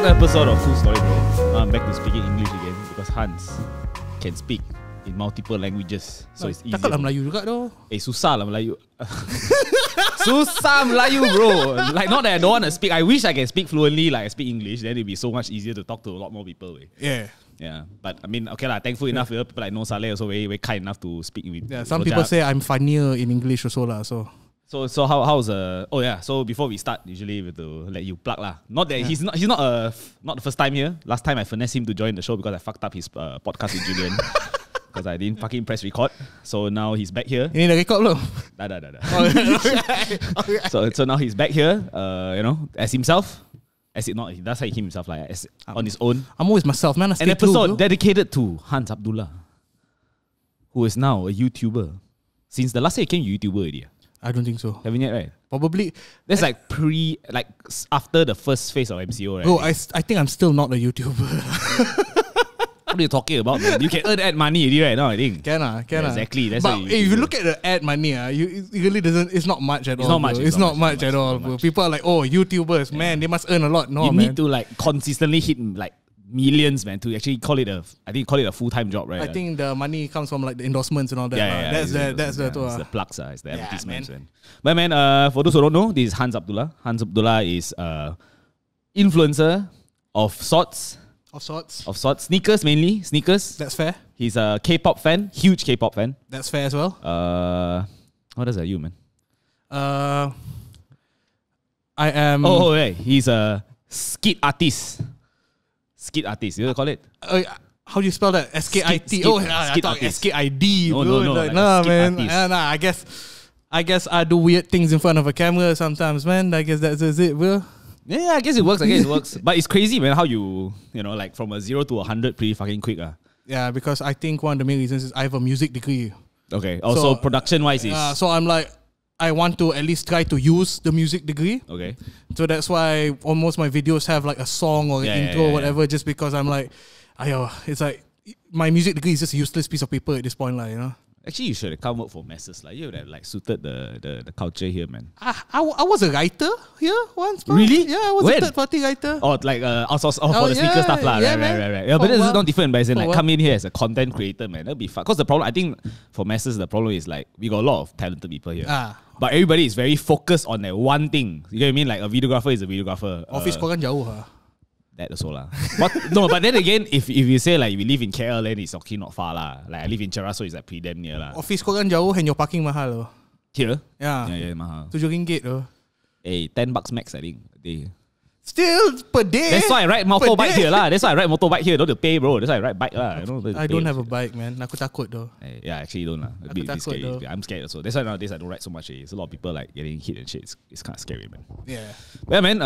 Another episode of Full Story, bro. Now I'm back to speaking English again because Hans can speak in multiple languages, so it's easier. Cakap lah Melayu juga doh. Susah lah Melayu. Susah Melayu, bro. Like, not that I don't want to speak. I wish I can speak fluently, like I speak English. Then it'd be so much easier to talk to a lot more people. Yeah. Yeah, but I mean, okay lah. Thankful enough, people like No Saleh also very kind enough to speak with. Yeah, some people say I'm funnier in English also lah. So how's oh yeah. So before we start, usually we have to let you plug lah. Not that he's not the first time here. Last time I finessed him to join the show because I fucked up his podcast with Julian. Because I didn't fucking press record. So now he's back here. Ini dah record belum? Dah. So now he's back here, you know, as himself. He does say himself like on his own. I'm always myself, man. An episode dedicated to Hans Abdullah, who is now a YouTuber. Since the last year he came YouTuber already. I don't think so. Haven't yet, right? Probably. That's like after the first phase of MCO, right? Oh, I think I'm still not a YouTuber. What are you talking about, man? You can earn ad money already, right? No, I think. Can. Exactly. That's but if you look at the ad money, it really doesn't. It's not much at all. It's not much at all. People are like, oh, YouTubers, man, they must earn a lot. No, you man. need to like consistently hit like millions, man, to actually call it a full-time job, right? I think the money comes from like the endorsements and all that. Yeah. That's the it's the plugs, it's the advertisements, man. But man, for those who don't know, this is Hans Abdullah. Hans Abdullah is influencer of sorts. Of sorts. Sneakers mainly. Sneakers. That's fair. He's a K-pop fan. Huge K-pop fan. That's fair as well. What else are you, man? I am... Oh, right. He's a skit artist. Skit artist. You know what you call it? How do you spell that? S-K-I-T. I thought S-K-I-D. No. Like, nah, man. Nah, I guess I do weird things in front of a camera sometimes, man. I guess that's it, bro. Yeah, I guess it works. But it's crazy, man, how you know, like from a 0 to 100 pretty fucking quick. Yeah, because I think one of the main reasons is I have a music degree. Okay. Also, production-wise is... so I'm like, I want to at least try to use the music degree. Okay. So that's why almost my videos have like a song or an intro or whatever, just because I'm like, it's like, my music degree is just a useless piece of paper at this point, like, you know. Actually, you should have come work for masses. Like, you would have like suited the culture here, man. I was a writer here once. Bro. Really? Yeah, I was a third-party writer. Oh, like outsource for the sneaker stuff, lah. Yeah, right. Yeah, but this is not different. But it's like come in here as a content creator, man. That'd be fun. Because the problem, I think, for masses, the problem is like we got a lot of talented people here. But everybody is very focused on that one thing. You know what I mean? Like a videographer is a videographer. Office korang jauh lah. That also lah. No, but then again, if you say like we live in KL, then it's okay, not far lah. Like I live in Cheras, so it's like pretty damn near lah. Office korang jauh and your parking mahal. Here? Yeah, mahal. RM7 though. Hey, $10 max, I think. Still per day. That's why I ride motorbike here lah. That's why I ride motorbike here. Don't have to pay, bro. That's why I ride bike lah. I don't have a bike, man. Aku takut though. Yeah, actually don't lah. A bit scary. Though. I'm scared also. That's why nowadays I don't ride so much. There's a lot of people like getting hit and shit. It's kind of scary, man. Yeah. Yeah, man.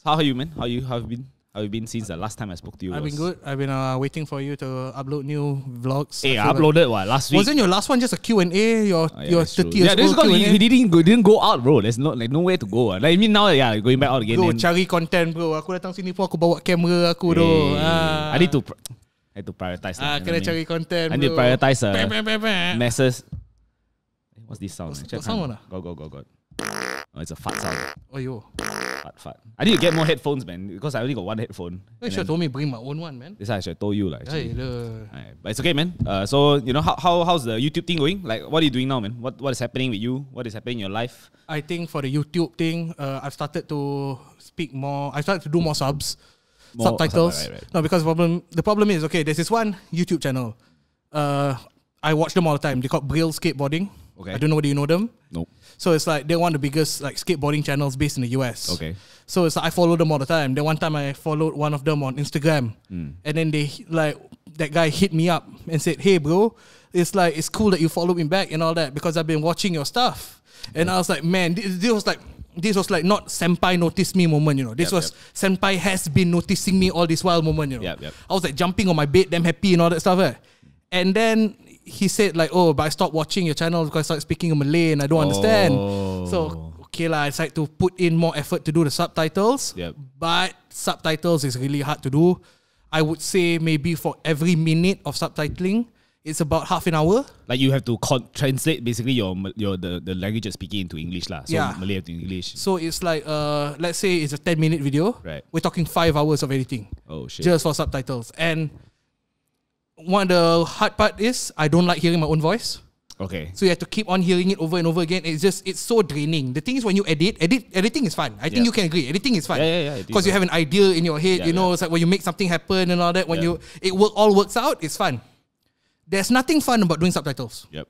How are you, man? How you have been? How have you been since the last time I spoke to you? I've been good. I've been waiting for you to upload new vlogs. Hey, I uploaded last week. Wasn't your last one just a Q&A? Your 30 years old Q&A? We didn't go out, bro. There's nowhere to go. Like, I mean now, going back out again. Bro, cari content, bro. Aku datang sini pun aku bawa kamera aku doh. I need to prioritize. Kena cari content, bro. I need to prioritize masses. What's this sound? What sound? Go. Oh, it's a fart sound. Oh, yo. Fart. I need to get more headphones, man, because I only got one headphone. You should have told me bring my own one, man. This I should have told you, like. Hey, but it's okay, man. So you know how's the YouTube thing going? Like, what are you doing now, man? What is happening with you? What is happening in your life? I think for the YouTube thing, I've started to speak more. I started to do more subtitles. Right. No, because the problem is, okay, there's this one YouTube channel. I watch them all the time. They call Braille Skateboarding. Okay. I don't know whether you know them. Nope. So it's like they're one of the biggest like skateboarding channels based in the US. Okay. So it's like I follow them all the time. Then one time I followed one of them on Instagram, and then that guy hit me up and said, "Hey, bro, it's cool that you follow me back and all that because I've been watching your stuff." And I was like, man, this was like not senpai noticed me moment, you know. This was senpai has been noticing me all this while moment, you know. Yep. I was like jumping on my bed, damn happy and all that stuff. And then he said like, oh, but I stopped watching your channel because I started speaking in Malay and I don't understand. So, okay lah, I decided to put in more effort to do the subtitles. But subtitles is really hard to do. I would say maybe for every minute of subtitling, It's about half an hour. Like you have to translate basically the language you're speaking into English lah. So Yeah. Malay to English. So it's like, let's say it's a 10-minute video. Right. We're talking 5 hours of editing. Oh shit. Just for subtitles. And one of the hard part is I don't like hearing my own voice. Okay. So you have to keep on hearing it over and over again. It's so draining. The thing is when you editing is fun. I think you can agree. Editing is fun. Yeah. Because you have an idea in your head, you know, it's like when you make something happen and all that, when all works out, it's fun. There's nothing fun about doing subtitles. Yep.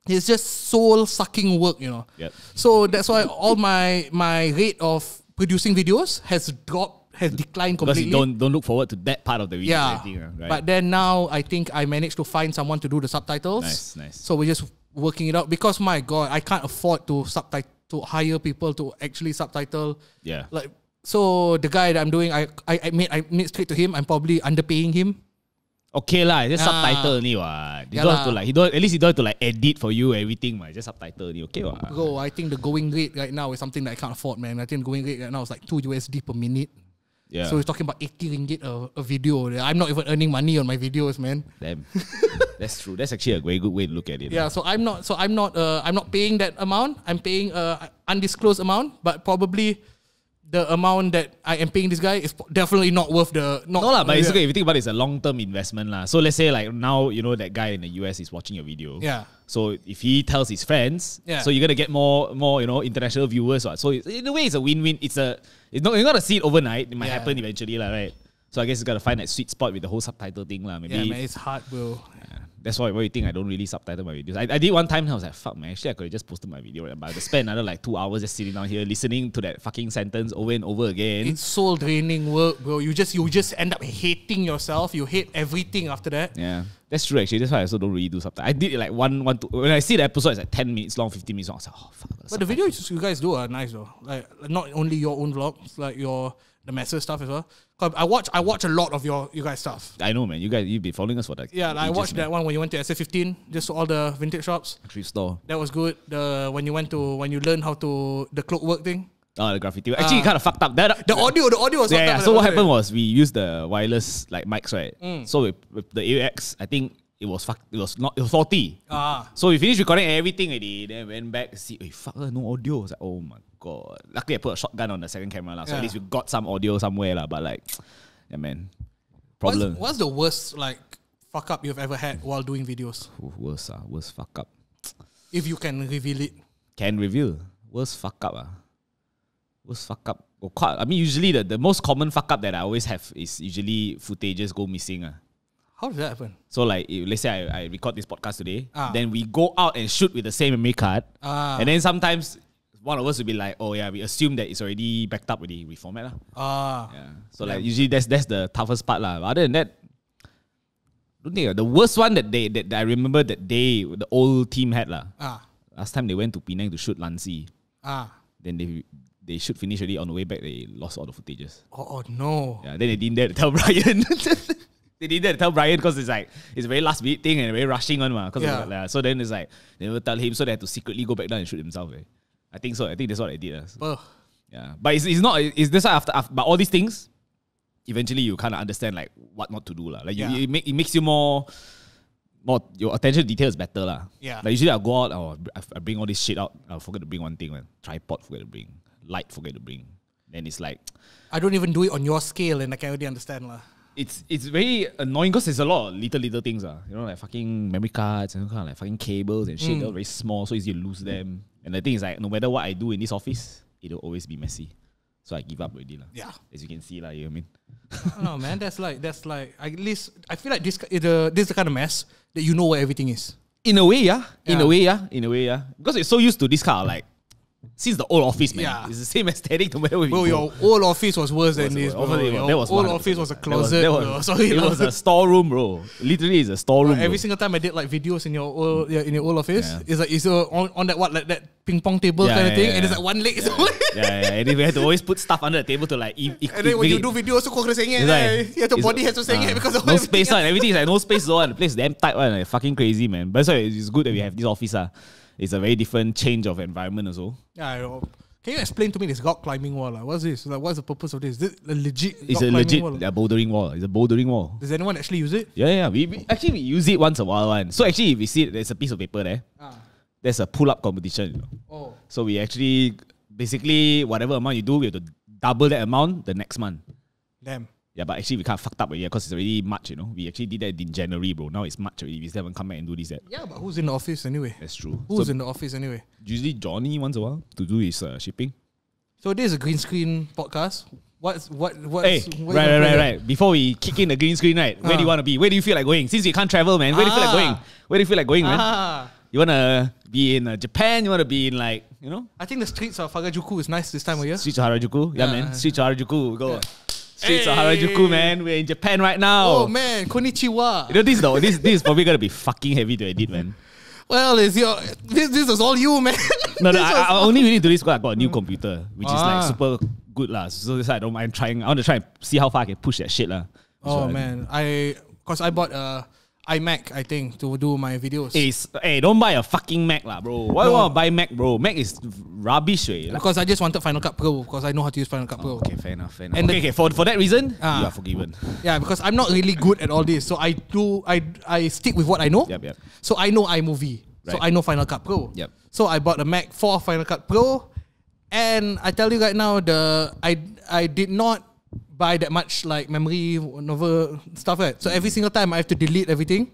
It's just soul-sucking work, you know. Yep. So that's why all my rate of producing videos has declined Because completely. you don't look forward to that part of the video. Yeah. Right? But then now I think I managed to find someone to do the subtitles. Nice. So we're just working it out because my God, I can't afford to hire people to actually subtitle. Yeah. Like so the guy that I'm doing, I made straight to him. I'm probably underpaying him. Okay lah, just subtitle only what. You don't have to like at least you don't have to like edit for you everything, just subtitle only. Okay what. Bro, I think the going rate right now is something that I can't afford, man. I think the going rate right now is like $2 per minute. Yeah. So we're talking about 80 ringgit a video. I'm not even earning money on my videos, man. Damn. That's true. That's actually a very good way to look at it. Yeah, so I'm not paying that amount. I'm paying undisclosed amount, but probably the amount that I am paying this guy is definitely not worth the. No lah, but it's okay. If you think about it, it's a long-term investment lah. So let's say like now you know that guy in the US is watching your video. Yeah. So if he tells his friends, so you're gonna get more international viewers. So in a way, it's a win-win. You're not gonna see it overnight. It might happen eventually lah, right? So I guess you gotta find that sweet spot with the whole subtitle thing lah. Maybe. Yeah, man, it's hard, bro. That's why you think I don't really subtitle my videos. I did one time and I was like, fuck man, actually I could have just posted my video, right? But I spent another like 2 hours just sitting down here listening to that fucking sentence over and over again. It's soul draining work, bro. You just end up hating yourself. You hate everything after that. Yeah, that's true actually. That's why I also don't really do subtitles. I did it like two. When I see the episode, it's like 10 minutes long, 15 minutes long. I was like, oh fuck. But the videos you guys do are nice though. Like not only your own vlogs, like the massive stuff as well. Cause I watch a lot of your guys stuff. I know, man. You've been following us for that. Yeah, like I watched that one when you went to SF15, just to all the vintage shops. Thrift store. That was good. When you learned how to the clockwork thing. Oh, the graffiti. Actually, it kind of fucked up. The audio was fucked up. So what happened was we used the wireless like mics, right? So with the AUX, I think it was faulty. So we finished recording everything already. Then went back to see, fuck, no audio. I was like, oh my god. Luckily I put a shotgun on the second camera, so at least we got some audio somewhere, but like, yeah man. Problem. What's the worst like fuck up you've ever had while doing videos? Worst fuck up. If you can reveal it. Can reveal. Worst fuck up. Worst fuck up. I mean, usually the most common fuck up that I always have is usually footages go missing. How does that happen? So like, let's say I record this podcast today, then we go out and shoot with the same memory card, and then sometimes one of us will be like, oh yeah, we assume that it's already backed up with the reformat lah. Yeah. So like usually that's the toughest part lah. Other than that, don't think the worst one that I remember that the old team had lah. Last time they went to Penang to shoot Lansi. Then they shoot finish already. On the way back they lost all the footages. Oh no. Yeah. Then they didn't dare to tell Brian. They didn't dare to tell Brian because it's a very last minute thing and a very rushing one ma. So then it's like they never tell him, so they had to secretly go back down and shoot himself. I think so. I think that's what I did. Yeah, but it's not. It's this after. But all these things, eventually you kind of understand like what not to do lah. Like it makes you more your attention to detail is better lah. Yeah. Like usually I go out, I bring all this shit out. I forget to bring one thing, man. Tripod forget to bring, light forget to bring. Then it's like I don't even do it on your scale, and I can already understand lah. It's very annoying because there's a lot of little things like fucking memory cards and kind of like fucking cables and shit. They're very small, so easy to lose them. And the thing is like no matter what I do in this office, it'll always be messy. So I give up already lah. Yeah, as you can see lah. You know what I mean? No man, that's like at least I feel like this is the kind of mess that you know where everything is. In a way, yeah. In a way, yeah. Because it's so used to this kind of like. Since the old office, man, it's the same aesthetic no matter where we go. Your old office was worse than this, bro. Your old office was a closet, bro. It was a storeroom, bro. Literally, it's a storeroom. Every single time I did like videos in your old office, it's like it's on that like that ping pong table kind of thing, and it's like one leg. And then we had to always put stuff under the table to like. And then when you do videos, so kau kena sengit, your body has to sengit because of no space and everything is like no space and the place is damn tight one, like fucking crazy, man. But that's why it's good that we have this office. It's a very different change of environment also. Yeah, Can you explain to me this rock climbing wall? Like, what's this? Like, what's the purpose of this? Is it a legit It's rock a legit wall? bouldering wall. It's a bouldering wall. Does anyone actually use it? Yeah. We actually we use it once a while. One. So actually, if we see it, there's a piece of paper there. There's a pull-up competition. You know? Oh. So we actually, basically, whatever amount you do, we have to double that amount the next month. Damn. Yeah, but actually we can't fucked up because it's already March, you know. We actually did that in January, bro. Now it's March already. We still haven't come back and do this yet. Yeah, but who's in the office anyway? That's true. Who's in the office anyway? Usually Johnny once a while to do his shipping. So this is a green screen podcast. What's Hey, right. Before we kick in the green screen, right? Where do you want to be? Where do you feel like going? Since you can't travel, man. Where do you feel like going? Where do you feel like going, man? You want to be in Japan? You want to be in like, you know? I think the streets of Harajuku is nice this time of year. Streets of Harajuku? Yeah, man. Streets of Harajuku. Go. Yeah. Streets of Harajuku, man. We're in Japan right now. Oh, man. Konnichiwa. You know, this is probably going to be fucking heavy to edit, man. Well, this is all you, man. No, I only really do this because I got a new computer, which is like super good lah. So that's why I don't mind trying. I want to try and see how far I can push that shit lah. Oh man, because I bought a iMac, I think, to do my videos. Hey, don't buy a fucking Mac lah, bro. Why do you want to buy Mac, bro? Mac is rubbish, right? Because I just wanted Final Cut Pro because I know how to use Final Cut Pro. Okay, fair enough. And okay, for that reason, you are forgiven. Yeah, because I'm not really good at all this, so I stick with what I know. Yep. So I know iMovie. Right. So I know Final Cut Pro. Yep. So I bought a Mac for Final Cut Pro, and I tell you right now, I did not buy that much like memory novel stuff. Right? So every single time I have to delete everything.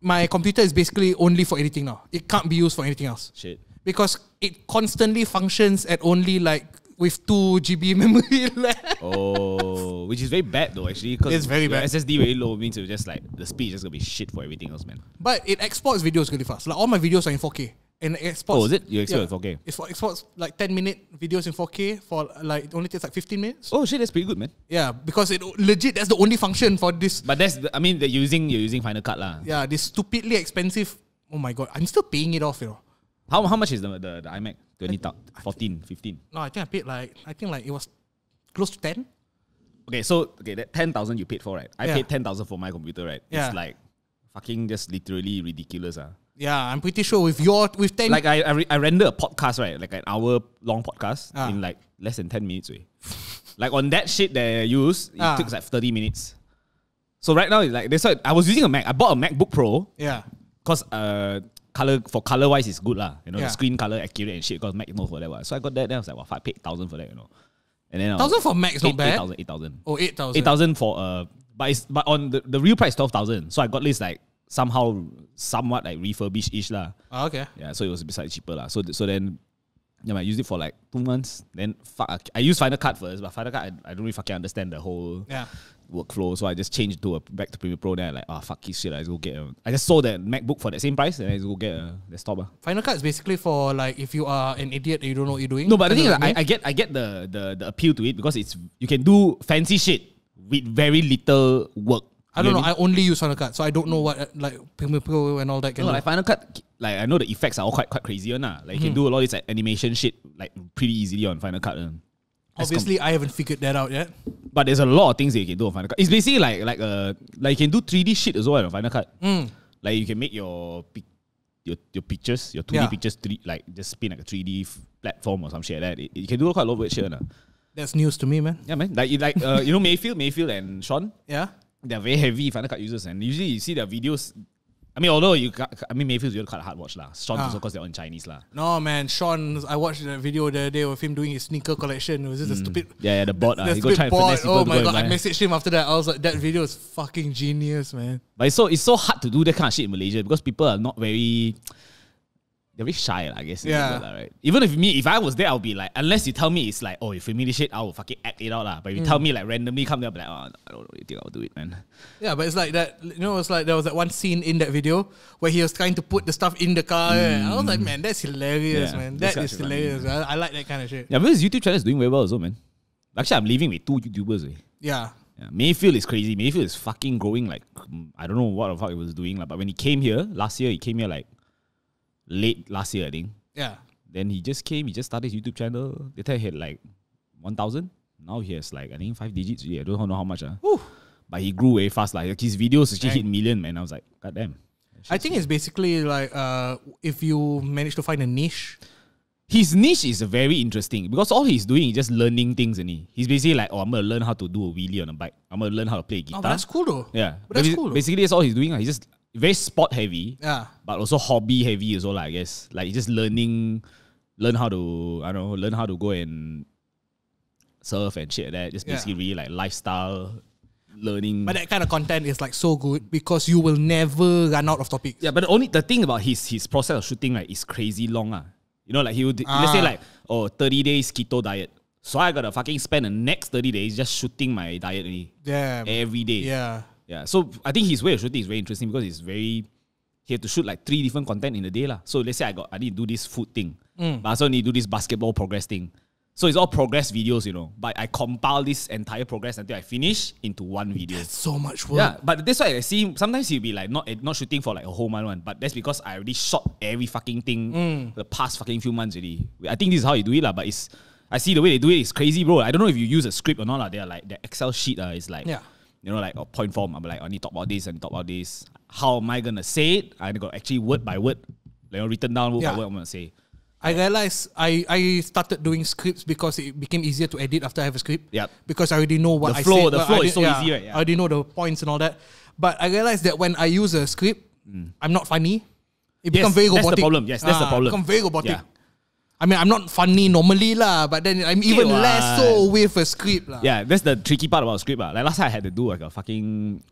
My computer is basically only for editing now. It can't be used for anything else. Shit. Because it constantly functions at only like with 2 GB memory left. Oh, which is very bad though actually. It's very bad. SSD very low means it's just like the speed is just gonna be shit for everything else, man. But it exports videos really fast. Like all my videos are in 4K. And it exports. Oh, is it? You export in 4K? It exports like 10-minute videos in 4K for like, it only takes like 15 minutes. Oh shit, that's pretty good, man. Yeah, because it legit, that's the only function for this. But you're using Final Cut lah. Yeah, this stupidly expensive. Oh my god, I'm still paying it off, you know. How much is the iMac? 14, 15? No, I think I paid like it was close to 10. Okay, so that 10,000 you paid for, right? I paid 10,000 for my computer, right? Yeah. It's like fucking just literally ridiculous. Yeah, I'm pretty sure with 10. Like I render a podcast, right? Like an hour-long podcast in like less than 10 minutes. Like on that shit that I use, it took like 30 minutes. So right now, it's like, that's why I was using a Mac. I bought a MacBook Pro. Yeah. Because color wise it's good lah. You know, the screen color accurate and shit because Mac knows for that one. So I got that, then I was like, I paid 1,000 for that, you know. And then 1,000 for Mac is not bad. 8,000. Oh, 8,000. 8,000 for but on the real price 12,000. So I got this like somewhat like refurbished-ish lah. Oh, okay. Yeah, so it was besides cheaper lah. So then I used it for like 2 months. Then I used Final Cut first, but Final Cut I don't really fucking understand the whole workflow. So I just changed back to Premiere Pro. Then I like, fuck this shit. I just go get I just sold that MacBook for that same price, and I just go get a desktop. Final Cut is basically for like if you are an idiot and you don't know what you're doing. No, but the thing is, I get the appeal to it because you can do fancy shit with very little work. I don't know. I only use Final Cut, so I don't know what like Premiere Pro and all that. Like Final Cut, like I know the effects are all quite crazy, Like you can do a lot of this like, animation shit like pretty easily on Final Cut. Obviously, I haven't figured that out yet. But there's a lot of things that you can do on Final Cut. It's basically like you can do 3D shit as well on Final Cut. Like you can make your pictures, your 2D pictures, like just spin like a 3D platform or some shit like that. You can do quite a lot of weird shit. That's news to me, man. Yeah, man. Like you know Mayfield and Sean. Yeah. They're very heavy Final Cut users, and usually you see their videos. I mean, although Mayfield's really quite a hard watch lah. Sean also because they're on Chinese lah. No man, Sean. I watched the video the other day of him doing his sneaker collection. It was just a stupid. Yeah, the bot. The stupid bot. Oh my god, I messaged him after that. I was like, that video is fucking genius, man. But it's so hard to do that kind of shit in Malaysia because people are not very. They're very shy, I guess. Yeah. Right? Even if I was there, I'll be like, unless you tell me it's like, oh, you film me this shit, I will fucking act it out lah. But if you tell me like randomly come there, I'll be like, oh, I don't really think I'll do it, man. Yeah, but it's like that. You know, it's like there was that one scene in that video where he was trying to put the stuff in the car. I was like, man, that's hilarious, man. That is hilarious. I like that kind of shit. Yeah, but his YouTube channel is doing very well also, man. Actually, I'm living with 2 YouTubers. Yeah. Mayfield is crazy. Mayfield is fucking growing like, I don't know what the fuck he was doing. But when he came here, last year, he came here like late last year, I think. Yeah. Then he just started his YouTube channel. That time he had like 1,000. Now he has like, I think 5 digits. I don't know how much. But he grew way fast. Like his videos actually hit million, man. I was like, god damn. I think it's basically like if you manage to find a niche his niche is very interesting because all he's doing is just learning things, and he's basically like, oh, I'm gonna learn how to do a wheelie on a bike. I'm gonna learn how to play guitar. Oh, but that's cool though. Yeah, but that's cool. Basically, that's all he's doing. He's just very sport heavy. Yeah, but also hobby heavy as well. I guess like just learn how to learn how to go and surf and shit like that. Just basically really like lifestyle learning. But that kind of content is like so good because you will never run out of topics. Yeah, but the thing about his process of shooting like is crazy long. You know, like he would let's say like 30 days keto diet. So I gotta fucking spend the next 30 days just shooting my diet every day. Yeah. Yeah. So I think his way of shooting is very interesting because he had to shoot like 3 different content in a day. So let's say I need to do this food thing. But I also need to do this basketball progress thing. So it's all progress videos, But I compile this entire progress until I finish into one video. That's so much work. Yeah, but that's why I see sometimes he'll be like not shooting for like a whole month, but that's because I already shot every fucking thing the past fucking few months already. I think this is how you do it, but I see the way they do it is crazy, bro. I don't know if you use a script or not. They're like the Excel sheet is like like a point form. I'm like, I need to talk about this and talk about this. How am I gonna say it? I got actually word by word, written down word by word I'm gonna say. I realized I started doing scripts because it became easier to edit after I have a script. Yep. Because I already know what the flow is so yeah, easy, right? Yeah. I already know the points and all that. But I realized that when I use a script, I'm not funny. It becomes very robotic. That's the problem. Yes, that's the problem. It becomes very robotic. Yeah. I mean, I'm not funny normally lah, but then I'm even less so with a script lah. Yeah, that's the tricky part about a script. Like last time I had to do like a fucking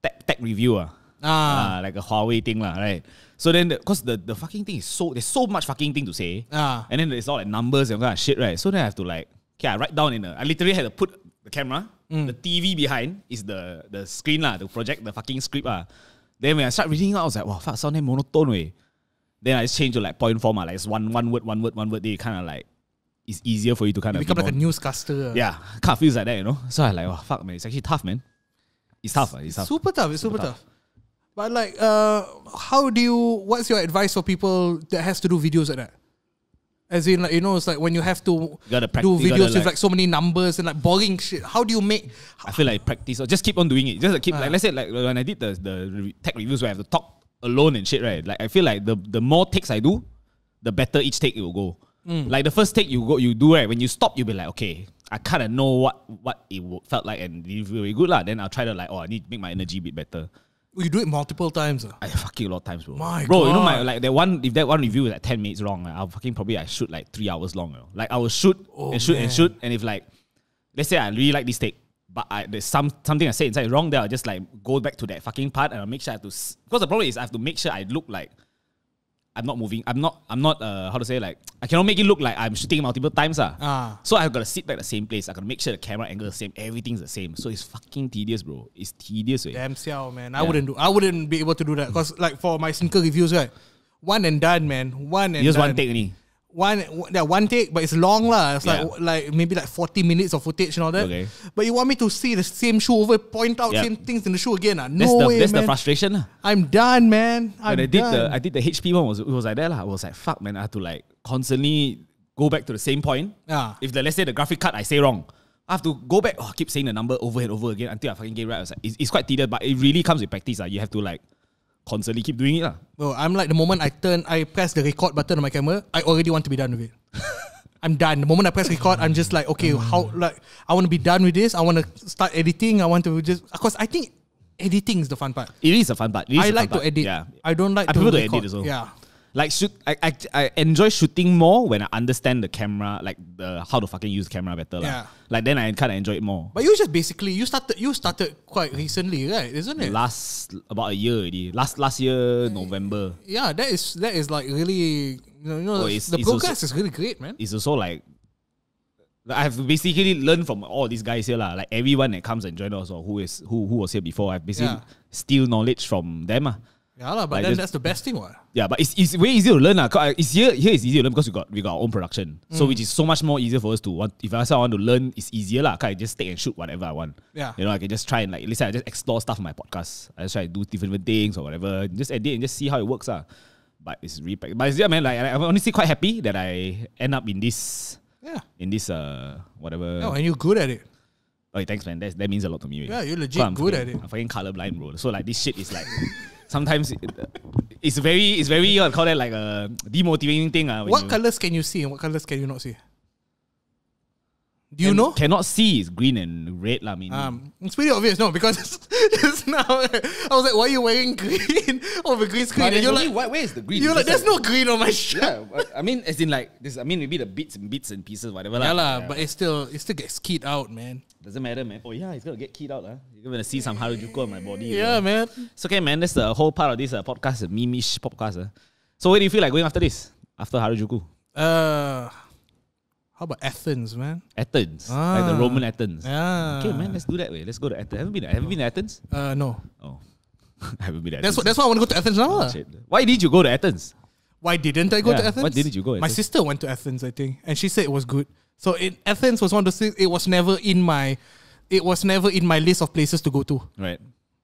tech review like a Huawei thing right? So then, because the fucking thing is there's so much fucking thing to say, and then there's all like numbers and kind of shit, right? So then I have to like, I write down I literally had to put the camera, the TV behind is the screen to project the fucking script Then when I start reading it, I was like, wow, fuck, sound monotone way. Then I just change to like point form, like it's one word. Then kind of like it's easier for you to kind of become like a newscaster. Yeah, kind of feels like that, So I like, oh fuck, man, it's actually tough, man. It's tough. It's tough. Super tough. It's super tough. But like, what's your advice for people that has to do videos like that? As in, like, it's like when you have to do videos with like so many numbers and like boring shit. How do you make? I feel like practice or just keep on doing it. Just keep like, let's say like when I did the tech reviews where I have to talk alone and shit, right? Like I feel like the more takes I do, the better each take it will go. Like the first take you do, right? When you stop, you'll be like, okay, I kind of know what it felt like and it feel very good lah. Then I'll try to like, I need to make my energy a bit better. You do it multiple times. I fucking a lot of times, bro. My bro, God. If that one review is like 10 minutes long, I'll fucking I shoot like 3 hours long. Like I will shoot and shoot, and if like, let's say I really like this take, but there's something I say inside is wrong, then I'll just like go back to that fucking part and I'll make sure I have to. Because the problem is I have to make sure I look like I'm not moving. I'm not. How to say, like, I cannot make it look like I'm shooting multiple times. So I've got to sit back the same place. I got to make sure the camera angle is the same. Everything's the same. So it's fucking tedious, bro. It's tedious. Damn siao, man. I wouldn't be able to do that because like for my sneaker reviews, right, one and done, man. One take only. One take, but it's long lah. It's like maybe like 40 minutes of footage and all that. Okay. But you want me to see the same shoe over, point out same things in the shoe again? No way, that's man. the frustration. I'm done, man. I did the HP one, it was like that. I was like, fuck, man. I had to like constantly go back to the same point. If let's say the graphic cut I say wrong, I have to go back. I keep saying the number over and over again until I fucking get it right. I was like, it's quite tedious, but it really comes with practice. You have to like constantly keep doing it. Bro, I'm like the moment I press the record button on my camera, I already want to be done with it. I'm done. The moment I press record, I'm just like, okay, I want to be done with this. I want to start editing. I want to because I think editing is the fun part. It is a fun part. I like to edit. Yeah. I don't like to prefer to record. edit as well. Yeah. Like I enjoy shooting more when I understand the camera, like how to fucking use the camera better. Yeah. Like then I kind of enjoy it more. But you just basically you started quite recently, right? Isn't it? About a year already. Last year November. Yeah, that is like really the progress is really great, man. It's also like I have to basically learn from all these guys here lah. Like everyone that comes and join us or who was here before, I've basically steal knowledge from them. Yeah, but then that's the best thing, what? Yeah, but it's way easier to learn. It's here it's easier to learn because we got our own production. So which is so much more easier for us to want. If I want to learn, it's easier. I just take and shoot whatever I want. Yeah. I can just try and like listen, I just explore stuff on my podcast. I just try to do different things or whatever. Just edit and just see how it works. But it's really but yeah, man, like I'm honestly quite happy that I end up in this whatever. No, and you're good at it. Oh, thanks, man. That means a lot to me. Yeah, you're legit good at it. I'm fucking colorblind, bro. So like this shit is like sometimes it's very I call that like a demotivating thing. What colors can you see and what colors can you not see? Do you know? Cannot see is green and red lah. It's pretty obvious, no, because just now I was like, why are you wearing green over green screen? And you're like, where is the green? You're like, there's no green on my shirt. Yeah, I mean, as in like this. I mean, maybe the bits and pieces, whatever. Yeah, but it still gets keyed out, man. Doesn't matter, man. Oh yeah, it's gonna get keyed out. You're gonna see some Harajuku on my body. Yeah, man. It's okay, man. That's the whole part of this podcast, a meme-ish podcast. So where do you feel like going after this? After Harajuku? How about Athens, man? Athens, like the Roman Athens. Yeah. Okay, man. Let's do that way. Let's go to Athens. Have you been to Athens? No. Oh, I haven't been to Athens. That's why I want to go to Athens now. Shit. Why did you go to Athens? Why didn't I go to Athens? Why didn't you go? My sister went to Athens, I think, and she said it was good. So Athens was one of those things. It was never in my list of places to go to. Right.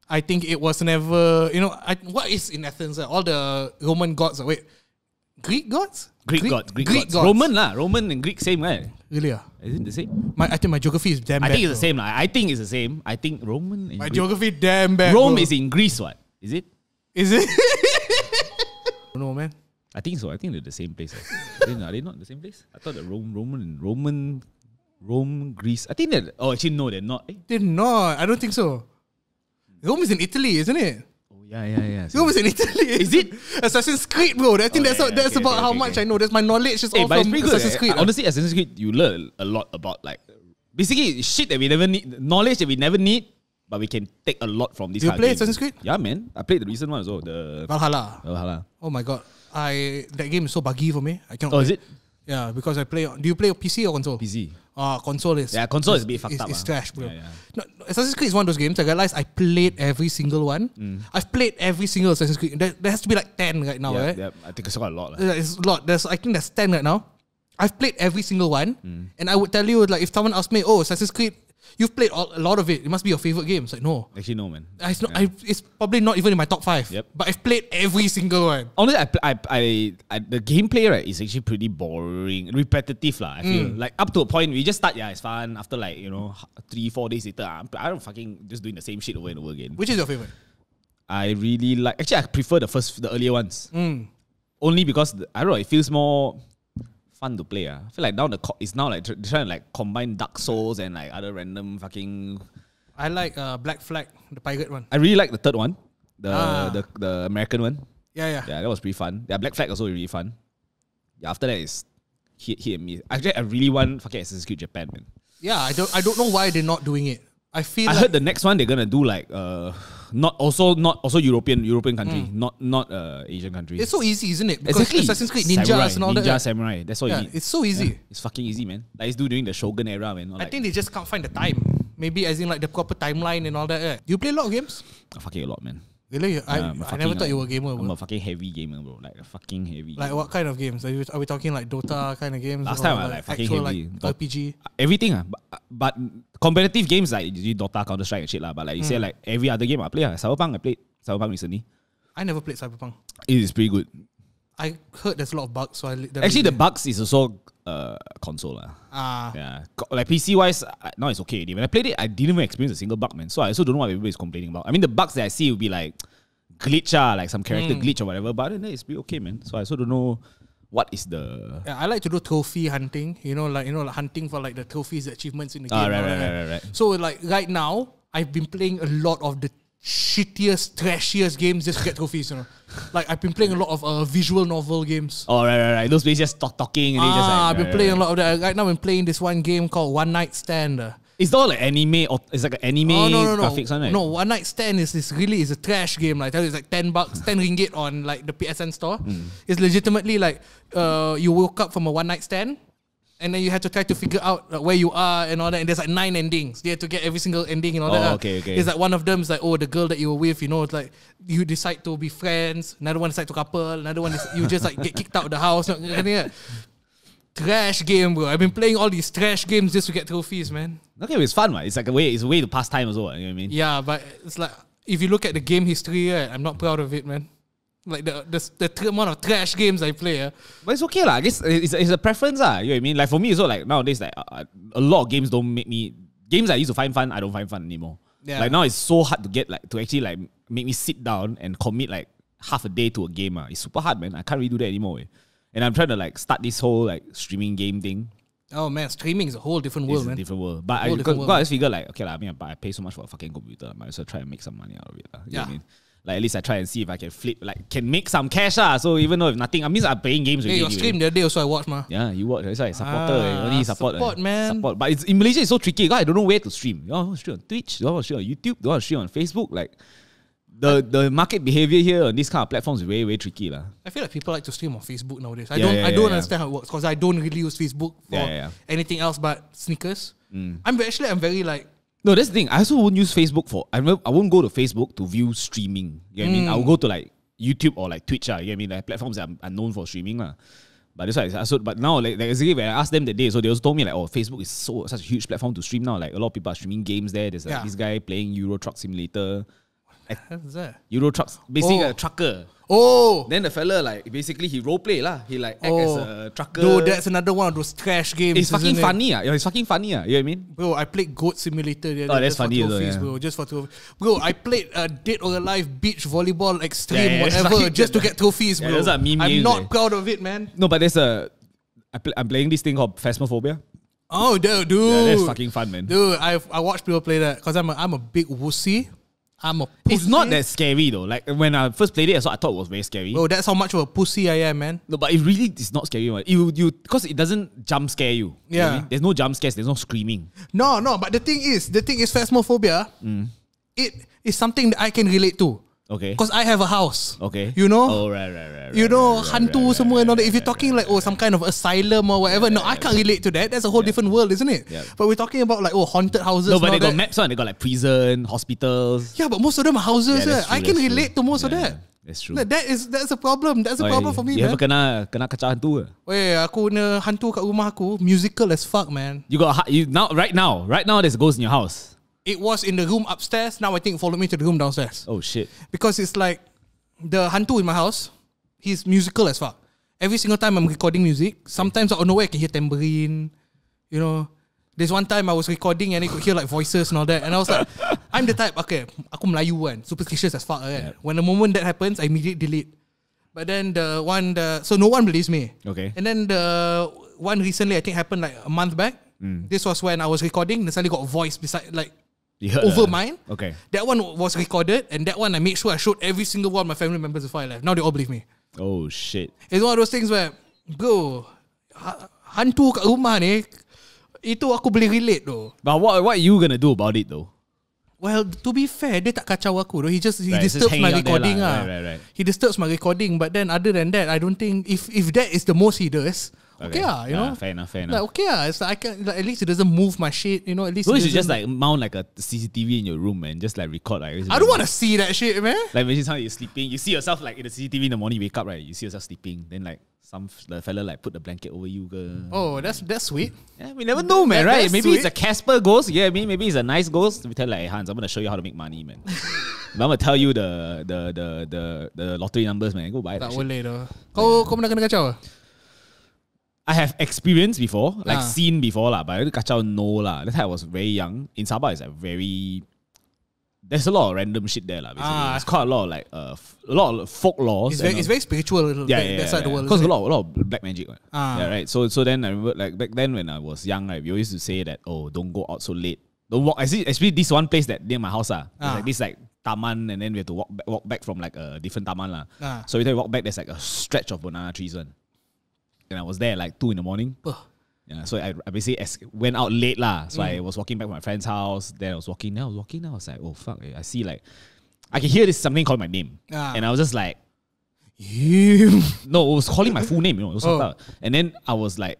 I think it was never. What is in Athens? All the Roman gods. Wait, Greek gods? Greek gods. Roman lah. Roman and Greek same, right? Really? Is it the same? I think my geography is damn bad. I think it's the same lah. I think it's the same. I think Roman and My Greek. geography damn bad. Rome bro. is in Greece, what? Is it? Is it? No, man. I think so. I think they're the same place. Are they not the same place? I thought that Rome, Greece. I think that. Oh, actually, no, they're not. They're not. I don't think so. Rome is in Italy, isn't it? Oh, yeah. Rome is in Italy. Is it? Assassin's Creed, bro. I think that's about how much I know. That's my knowledge. Is all but it's from pretty good. Assassin's Creed. Honestly, Assassin's Creed, you learn a lot about like basically shit that we never need, knowledge that we never need, but we can take a lot from this. Do you play games. Assassin's Creed? Yeah, man. I played the recent one as well. The Valhalla. Oh my god. That game is so buggy for me. I cannot. Oh, is it? Yeah, because I play. Do you play on PC or console? PC. Console is. Yeah, console is a bit fucked up. It's trash, bro. Yeah. No, Assassin's Creed is one of those games. I realized I played every single one. I've played every single Assassin's Creed. There has to be like 10 right now, right? Yeah, I think it's quite a lot. It's a lot. I think there's 10 right now. I've played every single one, and I would tell you, like, if someone asked me, "Oh, Assassin's Creed, you've played a lot of it. It must be your favorite game." It's like, no. Actually, no, man. It's probably not even in my top 5. Yep. But I've played every single one. Honestly, the gameplay, right, is actually pretty boring, repetitive lah. I feel like up to a point we just start, it's fun. After like 3-4 days later, I don't fucking just doing the same shit over and over again. Which is your favorite? I really like. Actually, I prefer the earlier ones. Only because I don't know, it feels more fun to play. I feel like now it's now like trying to like combine Dark Souls and like other random fucking. I like Black Flag, the pirate one. I really like the third one, the American one. Yeah, that was pretty fun. Yeah, Black Flag also really fun. Yeah, after that is hit and miss. Actually, I really want fucking Assassin's Creed Japan, man. Yeah, I don't know why they're not doing it. I heard the next one they're gonna do like not also European country, not Asian country. It's so easy, isn't it? Because exactly. Assassin's Creed ninjas and all that. Samurai. That's all you need. It's so easy. Yeah, it's fucking easy, man. Like it's during the Shogun era, man. I think they just can't find the time. Maybe as in like the proper timeline and all that. Do you play a lot of games? Fucking a lot, man. Really? I never thought you were a gamer, bro. I'm a fucking heavy gamer, bro. Like a fucking heavy. Like what kind of games? Are we talking like Dota kind of games? Last time I like fucking actual, heavy. like RPG. Everything. But competitive games like Dota, Counter Strike and shit lah. But like you say, like every other game I play. Cyberpunk, I played Cyberpunk recently. I never played Cyberpunk. It is pretty good. I heard there's a lot of bugs, so actually the bugs is also console lah. Yeah, like PC wise, now it's okay. When I played it, I didn't even experience a single bug, man. So I also don't know what everybody is complaining about. I mean, the bugs that I see will be like glitch, like some character glitch or whatever. But then it's pretty okay, man. So I also don't know what is the. Yeah, I like to do trophy hunting. Like hunting for like the trophies, the achievements in the game. Right. So like right now, I've been playing a lot of the shittiest, trashiest games just to get trophies. Like I've been playing a lot of visual novel games. Oh right. Those places just talking and just like. I've been playing a lot of that. Right now, I'm playing this one game called One Night Stand. It's not like anime or it's like an anime graphics one, right? No, One Night Stand is a trash game. Like I tell you, it's like $10, 10 ringgit on like the PSN store. It's legitimately like you woke up from a one night stand. And then you have to try to figure out where you are and all that. And there's like 9 endings. You have to get every single ending and all that. Okay. It's like one of them is like, the girl that you were with, it's like you decide to be friends. Another one decide to couple. Another one is you just like get kicked out of the house. Trash game, bro. I've been playing all these trash games just to get trophies, man. Okay, but it's fun, man. It's like a way to pass time as well. You know what I mean? Yeah, but it's like if you look at the game history, I'm not proud of it, man. Like the amount of trash games I play. But it's okay lah. I guess it's a preference lah. You know what I mean? Like for me, it's like nowadays, like a lot of games don't make me. Games I used to find fun, I don't find fun anymore. Yeah. Like now it's so hard to get to actually like make me sit down and commit like half a day to a game. It's super hard, man. I can't really do that anymore. And I'm trying to like start this whole like streaming game thing. Oh man, streaming is a whole different world, man. It's a different world. But I just figure like, okay, I mean, I pay so much for a fucking computer. I might as well try and make some money out of it. You know what I mean? Like at least I try and see if I can can make some cash. So even though if nothing, I mean, I'm playing games with you. Your stream the other day also I watch, ma. Yeah, you watch. That's why supporter. Only support, man. Support. But in Malaysia, it's so tricky. I don't know where to stream. You want to stream on Twitch? You want to stream on YouTube? You want to stream on Facebook? Like the market behavior here on these kind of platforms is very, very tricky. I feel like people like to stream on Facebook nowadays. I don't understand how it works because I don't really use Facebook for anything else but sneakers. I'm very like. No, that's the thing. I also won't use Facebook I won't go to Facebook to view streaming. You know what I mean? I'll go to like YouTube or like Twitch. You know what I mean? Like platforms that are known for streaming. But that's why but now like when I asked them that day, so they also told me like, oh, Facebook is such a huge platform to stream now. Like a lot of people are streaming games there. There's like this guy playing Euro Truck Simulator. What's that? Euro Trucks, basically a trucker. Oh, then the fella like basically he role play lah. He like act as a trucker. Dude, that's another one of those trash games. It's fucking funny. It's fucking funny. You know what I mean? Bro, I played Goat Simulator. That's funny bro. Just for trophies. Bro, I played Dead or Alive Beach Volleyball Extreme, whatever, just to get trophies, bro. Those are meme I'm games, not proud of it, man. No, but I'm playing this thing called Phasmophobia. Oh, dude. Yeah, that's fucking fun, man. Dude, I watch people play that because I'm a big wussy. I'm a pussy. It's not that scary though. Like when I first played it, I thought it was very scary. Bro, that's how much of a pussy I am, man. No, but it really is not scary, man. Because it doesn't jump scare you. Yeah. You know what I mean? There's no jump scares, there's no screaming. No, but the thing is Phasmophobia, it is something that I can relate to. Okay. Because I have a house. Okay. You know? Oh, right. You know, hantu semua and all that. If you're talking like, some kind of asylum or whatever, no, I can't relate to that. That's a whole different world, isn't it? Yeah. But we're talking about like, haunted houses. No, but they got maps on. They got like prison, hospitals. Yeah, but most of them are houses. Yeah, I can relate to most of that. That's true. That's a problem. That's a problem for me, you man. ever kena kacau hantu ke? Weh, aku kena hantu kat rumah aku. Musical as fuck, man. Right now there's a ghost in your house. It was in the room upstairs. Now I think it followed me to the room downstairs. Oh shit. Because it's like the hantu in my house, he's musical as fuck. Every single time I'm recording music, sometimes out of nowhere I can hear tambourine. You know, there's one time I was recording and I could hear like voices and all that. And I was like, I'm the type, okay, aku Melayu kan, superstitious as fuck. Right? When the moment that happens, I immediately delete. But then so no one believes me. Okay. And then the one recently, I think happened like a month back. This was when I was recording, and suddenly got a voice beside like over mine. Okay. That one was recorded, and that one I made sure I showed every single one of my family members before I left. Now they all believe me. Oh shit. It's one of those things where, bro, hantu kat rumah ni, itu aku boleh relate though. But what are you gonna do about it though? Well, to be fair, dia tak kacau aku though. He disturbs my recording lah. Right. He disturbs my recording, but then other than that, I don't think if that is the most he does. Okay, you know. Fair enough. Like, okay, it's like I can at least it doesn't move my shit. You know, at least. So you should just like mount like a CCTV in your room and just like record like. I don't want to see that shit, man. Like imagine how you're sleeping, you see yourself like in the CCTV in the morning, you wake up right, you see yourself sleeping, then like the fella like put the blanket over you. Oh, that's sweet. Yeah, we never know, man. Right? Maybe sweet. It's a Casper ghost. Yeah, I mean, maybe it's a nice ghost. We tell like, hey, Hans, I'm gonna show you how to make money, man. I'm gonna tell you the lottery numbers, man. Go buy that. Tak boleh dah. Kau pernah kena kacau? I have experienced before, like seen before lah, but kacau no lah. That time I was very young. In Sabah, it's like there's a lot of random shit there lah. Basically, it's quite a lot of like a lot of folk laws. It's very spiritual. That side of the world. Because a lot of black magic. Right? Yeah, right. So then I remember like back then when I was young, right, we always used to say that don't go out so late. Don't walk. Especially this one place that near my house like this like taman, and then we have to walk back from like a different taman lah. So every time we walk back, there's like a stretch of banana trees one. And I was there like 2 a.m. Yeah, so I basically went out late lah. So I was walking back to my friend's house. Then I was walking. I was like, oh fuck! I see like I can hear something calling my name, and I was just like, no, it was calling my full name. You know, it was fucked up. And then I was like,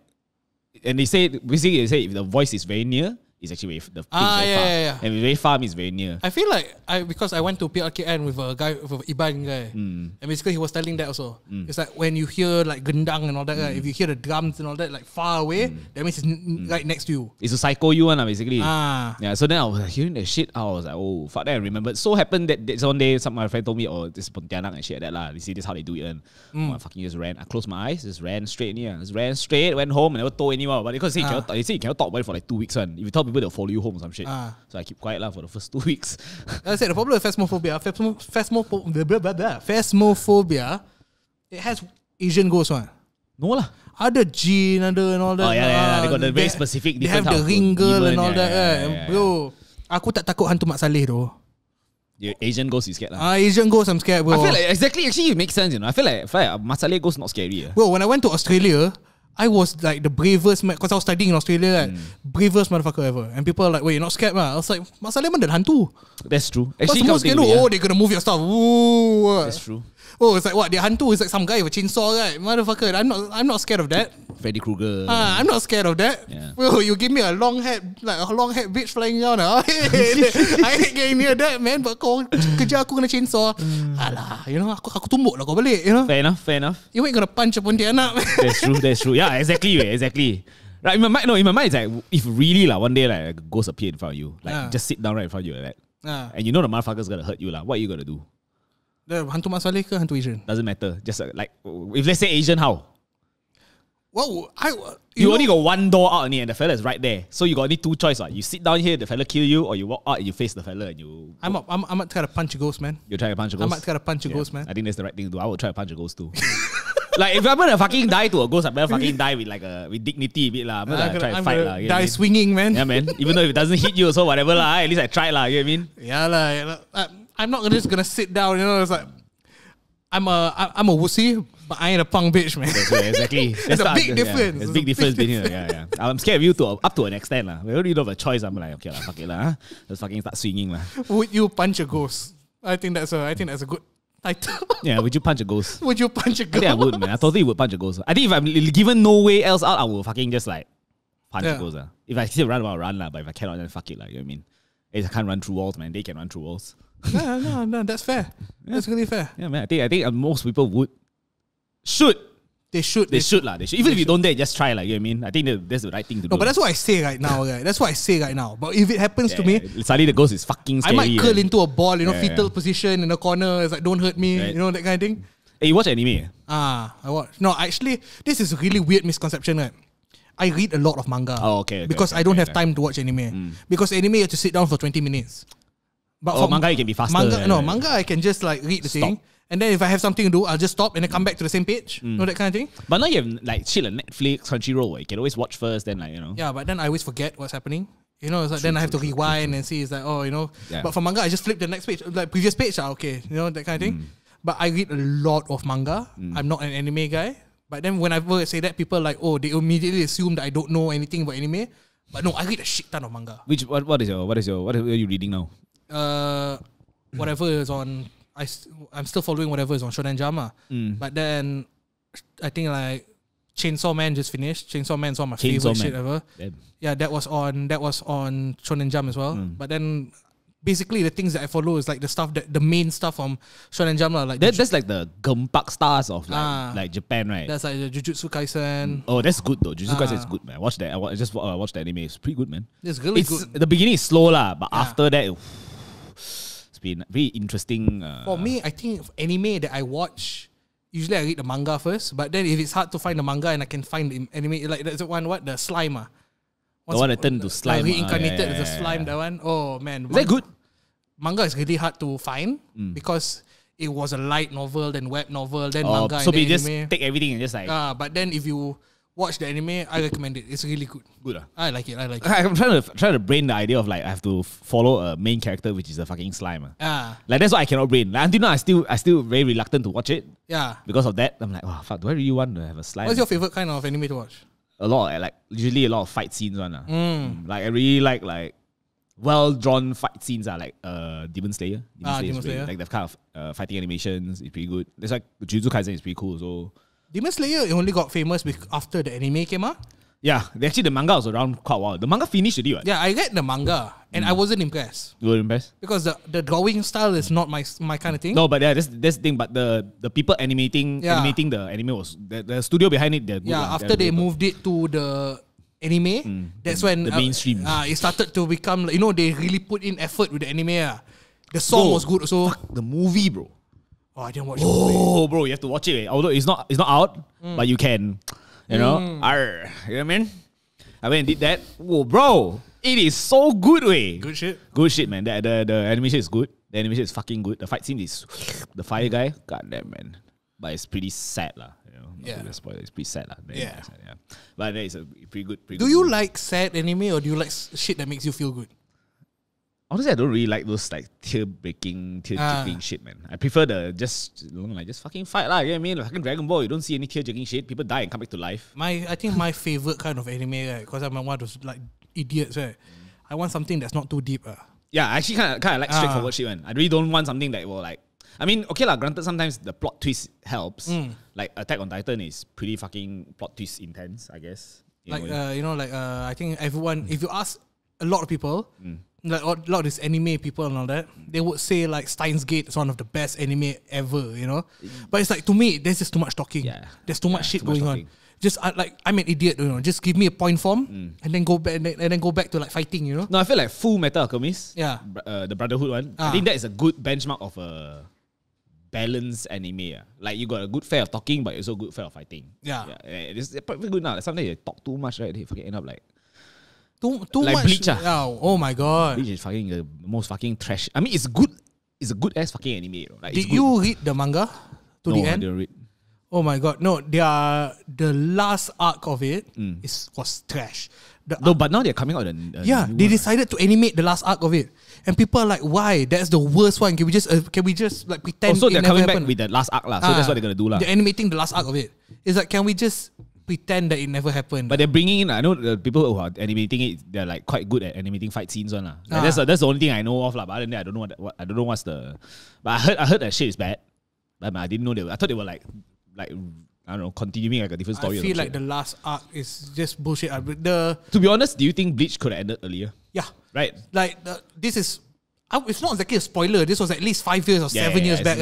and they say if the voice is very near, it's actually the thing very far. Yeah. And if it's very far means very near. I feel like because I went to PRKN with a guy, with Iban guy, and basically he was telling that also. It's like when you hear like gendang and all that, right, if you hear the drums and all that like far away, that means it's right next to you. It's to psycho you one basically. Yeah. So then I was like, hearing that shit, I was like, oh fuck. Then I remembered. So happened that one day, my friend told me, oh, this is Pontianak and shit like that lah. You see, this is how they do it. And I fucking just ran. I closed my eyes, just ran straight in here. Just ran straight, went home, and never told anyone. But because they say you cannot talk about it for like 2 weeks. If you tell people they'll follow you home or some shit. So I keep quiet for the first 2 weeks. I said the problem with Phasmophobia, it has Asian ghosts one. No lah. Ada jin, ada and all that. Oh yeah. They got the very specific. They have the ring girl and all that. Bro, aku tak takut hantu Mak Saleh though. Yeah, Asian ghost you scared lah. Asian ghost I'm scared, bro. I feel like actually it makes sense, you know. I feel like Mak Saleh ghost not scary. Bro, when I went to Australia, I was like the bravest, because I was studying in Australia, like, bravest motherfucker ever. And people are like, wait, you're not scared, man? I was like, Mak Saleh man hantu. That's true. Actually, scared, they're gonna move your stuff. Ooh. That's true. Oh, it's like what? They're hantu. It's like some guy with a chainsaw, right? Motherfucker, I'm not scared of that. Freddy Krueger. I'm not scared of that. Yeah. Bro, you give me a long head bitch flying down. I ain't getting near that, man. But kau kerja aku kena chainsaw. Alah, you know, aku tumbuk lah kau balik, you know. Fair enough. You ain't gonna punch a pontianak. That's true. Yeah, exactly. Right, in my mind, it's like if really one day like a ghost appear in front of you, like just sit down right in front of you like that, and you know the motherfucker's gonna hurt you what are you gonna do? The hantu Mak Saleh ke hantu Asian? Doesn't matter. Just like if let's say Asian, how? Well, you only got one door out and the fella is right there. So you got only two choices. You sit down here, the fella kill you, or you walk out and you face the fella and you. I'm not trying to punch a ghost, man. You're trying to punch a ghost? I'm not trying to punch a ghost, man. I think that's the right thing to do. I would try to punch a ghost too. Like if I'm gonna fucking die to a ghost, I'm gonna fucking die with with dignity a bit lah. I'm gonna try to fight lah. Die swinging, man. Yeah, man. Even though if it doesn't hit you, so whatever lah. At least I try lah. You know what I mean? Yeah lah. I'm not just gonna sit down. You know, it's like I'm a wussy, but I ain't a punk bitch, man. That's right, exactly. There's a big difference. There's a big difference between here. Yeah. I'm scared of you up to an extent lah. We already don't have a choice. I'm like, okay lah, fuck it lah. Let's fucking start swinging lah. Would you punch a ghost? I think that's a good title. Yeah, would you punch a ghost? Would you punch a ghost? I think I would, man. I totally would punch a ghost. I think if I'm given no way else out, I will fucking just like punch a ghost. If I still run, I'll run lah. But if I cannot, then fuck it lah. You know what I mean? I can't run through walls, man. They can run through walls. No, that's fair. Yeah. That's really fair. Yeah, man. I think most people should. They should. Even if you don't dare, just try lah. You know what I mean? I think that's the right thing to do. No, but that's what I say right now, right? That's what I say right now. But if it happens to me, suddenly the ghost is fucking scary. I might curl into a ball, fetal position in a corner. It's like, don't hurt me, right. that kind of thing. Hey, you watch anime? I watch. No, actually, this is a really weird misconception, right? I read a lot of manga. Oh, okay. Because I don't have time to watch anime. Because anime, you have to sit down for 20 minutes. But for manga, you can be faster. Manga, I can just like read the thing. And then if I have something to do, I'll just stop and then come back to the same page. That kind of thing. But now you have like shit like Netflix, Crunchyroll. You can always watch first, then Yeah, but then I always forget what's happening. It's like then I have to rewind and see. It's like, Yeah. But for manga, I just flip the next page, like previous page. Okay, that kind of thing. But I read a lot of manga. I'm not an anime guy. But then whenever I say that, people are like, they immediately assume that I don't know anything about anime. But no, I read a shit ton of manga. What are you reading now? Whatever is on. I'm still following whatever is on Shonen Jump. But then I think like Chainsaw Man just finished. Chainsaw Man is one of my favorite shit ever. Damn. Yeah, that was on Shonen Jump as well. But then basically the things that I follow is like the main stuff from Shonen Jump. Like that's like the Gempak stars of like Japan, right? That's like the Jujutsu Kaisen. Oh, that's good though. Jujutsu Kaisen is good, man. Watch that. I just watched the anime. It's pretty good, man. It's really good. The beginning is slow lah, but after that, it's been very interesting. For me, I think anime that I watch, usually I read the manga first. But then if it's hard to find the manga and I can find the anime, like that's the one the slime. The one that turned to slime. Reincarnated as a slime, that one. Oh man. Is that good? Manga is really hard to find because it was a light novel, then web novel, then manga. So we just take everything and just like. But then if you watch the anime, I recommend it. It's really good. Good. I like it. I'm trying to brain the idea of like I have to follow a main character which is a fucking slime. Like that's what I cannot brain. Like, until now, I still very reluctant to watch it. Yeah. Because of that, I'm like, oh fuck, do I really want to have a slime? What's your favorite kind of anime to watch? A lot, usually a lot of fight scenes one. Like I really like well drawn fight scenes are like Demon Slayer. Demon Slayer. Like that kind of fighting animations is pretty good. There's like Jujutsu Kaisen is pretty cool. So Demon Slayer only got famous after the anime came out. Yeah, actually the manga was around quite a while. The manga finished already, right? Yeah, I read the manga and I wasn't impressed. You were impressed? Because the drawing style is not my kind of thing. No, but that's the thing. But the people animating the anime was the studio behind it. They're good. After they moved it to the anime, that's when the mainstream. It started to become like, they really put in effort with the anime. The song was good also. Fuck the movie, bro. Oh, I didn't watch the movie. Oh, bro, you have to watch it. Although it's not out, but you can. You know what I mean? I went and did that. Whoa, bro. It is so good, way. Good shit. Good shit, man. The animation is good. The animation is fucking good. The fight scene is the fire guy. Goddamn, man. But it's pretty sad, lah. You know, not to spoil it. It's pretty sad, lah. Yeah. Sad, yeah. But it's a pretty good. Do you like sad anime or do you like shit that makes you feel good? Honestly, I don't really like those like tear-breaking, tear-jerking shit, man. I prefer the just fucking fight, lah. You know what I mean? Like fucking Dragon Ball, you don't see any tear-jerking shit. People die and come back to life. I think my favorite kind of anime, right? Because I'm one of those like idiots, right? I want something that's not too deep, Yeah, I actually kind of like straightforward shit, man. I really don't want something that will like. I mean, okay lah. Granted, sometimes the plot twist helps. Like Attack on Titan is pretty fucking plot twist intense, I guess. I think everyone, if you ask a lot of people. Like a lot of these anime people and all that, they would say like Steins Gate is one of the best anime ever, you know. But it's like, to me, there's just too much talking. Yeah. There's too much shit going on. Just I'm an idiot, you know. Just give me a point form and then go back and then go back to like fighting, you know. No, I feel like Full Metal Alchemist. Yeah. The Brotherhood one. I think that is a good benchmark of a balanced anime. Like you got a good fair of talking, but also good fair of fighting. Yeah. It's probably good now. Like, sometimes you talk too much, right? They fucking end up like. Too like much. Bleach, oh my god. Bleach is fucking the most fucking trash. I mean, it's good. It's a good ass fucking anime. You know? Like, did you read the manga to the end? I didn't read. Oh my god, no! The last arc of it was trash. But now they're coming out. They decided to animate the last arc of it, and people are like, "Why? That's the worst one. Can we just like pretend?" So they're coming back happened? with the last arc, lah. So that's what they're gonna do, lah. They're animating the last arc of it. It's like, can we just pretend that it never happened? But they're bringing in. I know the people who are animating it. They're like quite good at animating fight scenes, one, lah. Like that's the only thing I know of, lah. But other than that, I don't know what's the. But I heard that shit is bad. But I didn't know I thought they were like I don't know, continuing like a different story. I feel like the last arc is just bullshit. To be honest, do you think Bleach could have ended earlier? Yeah. Right. Like this is. It's not exactly a spoiler. This was at least 5 years or 7 years back.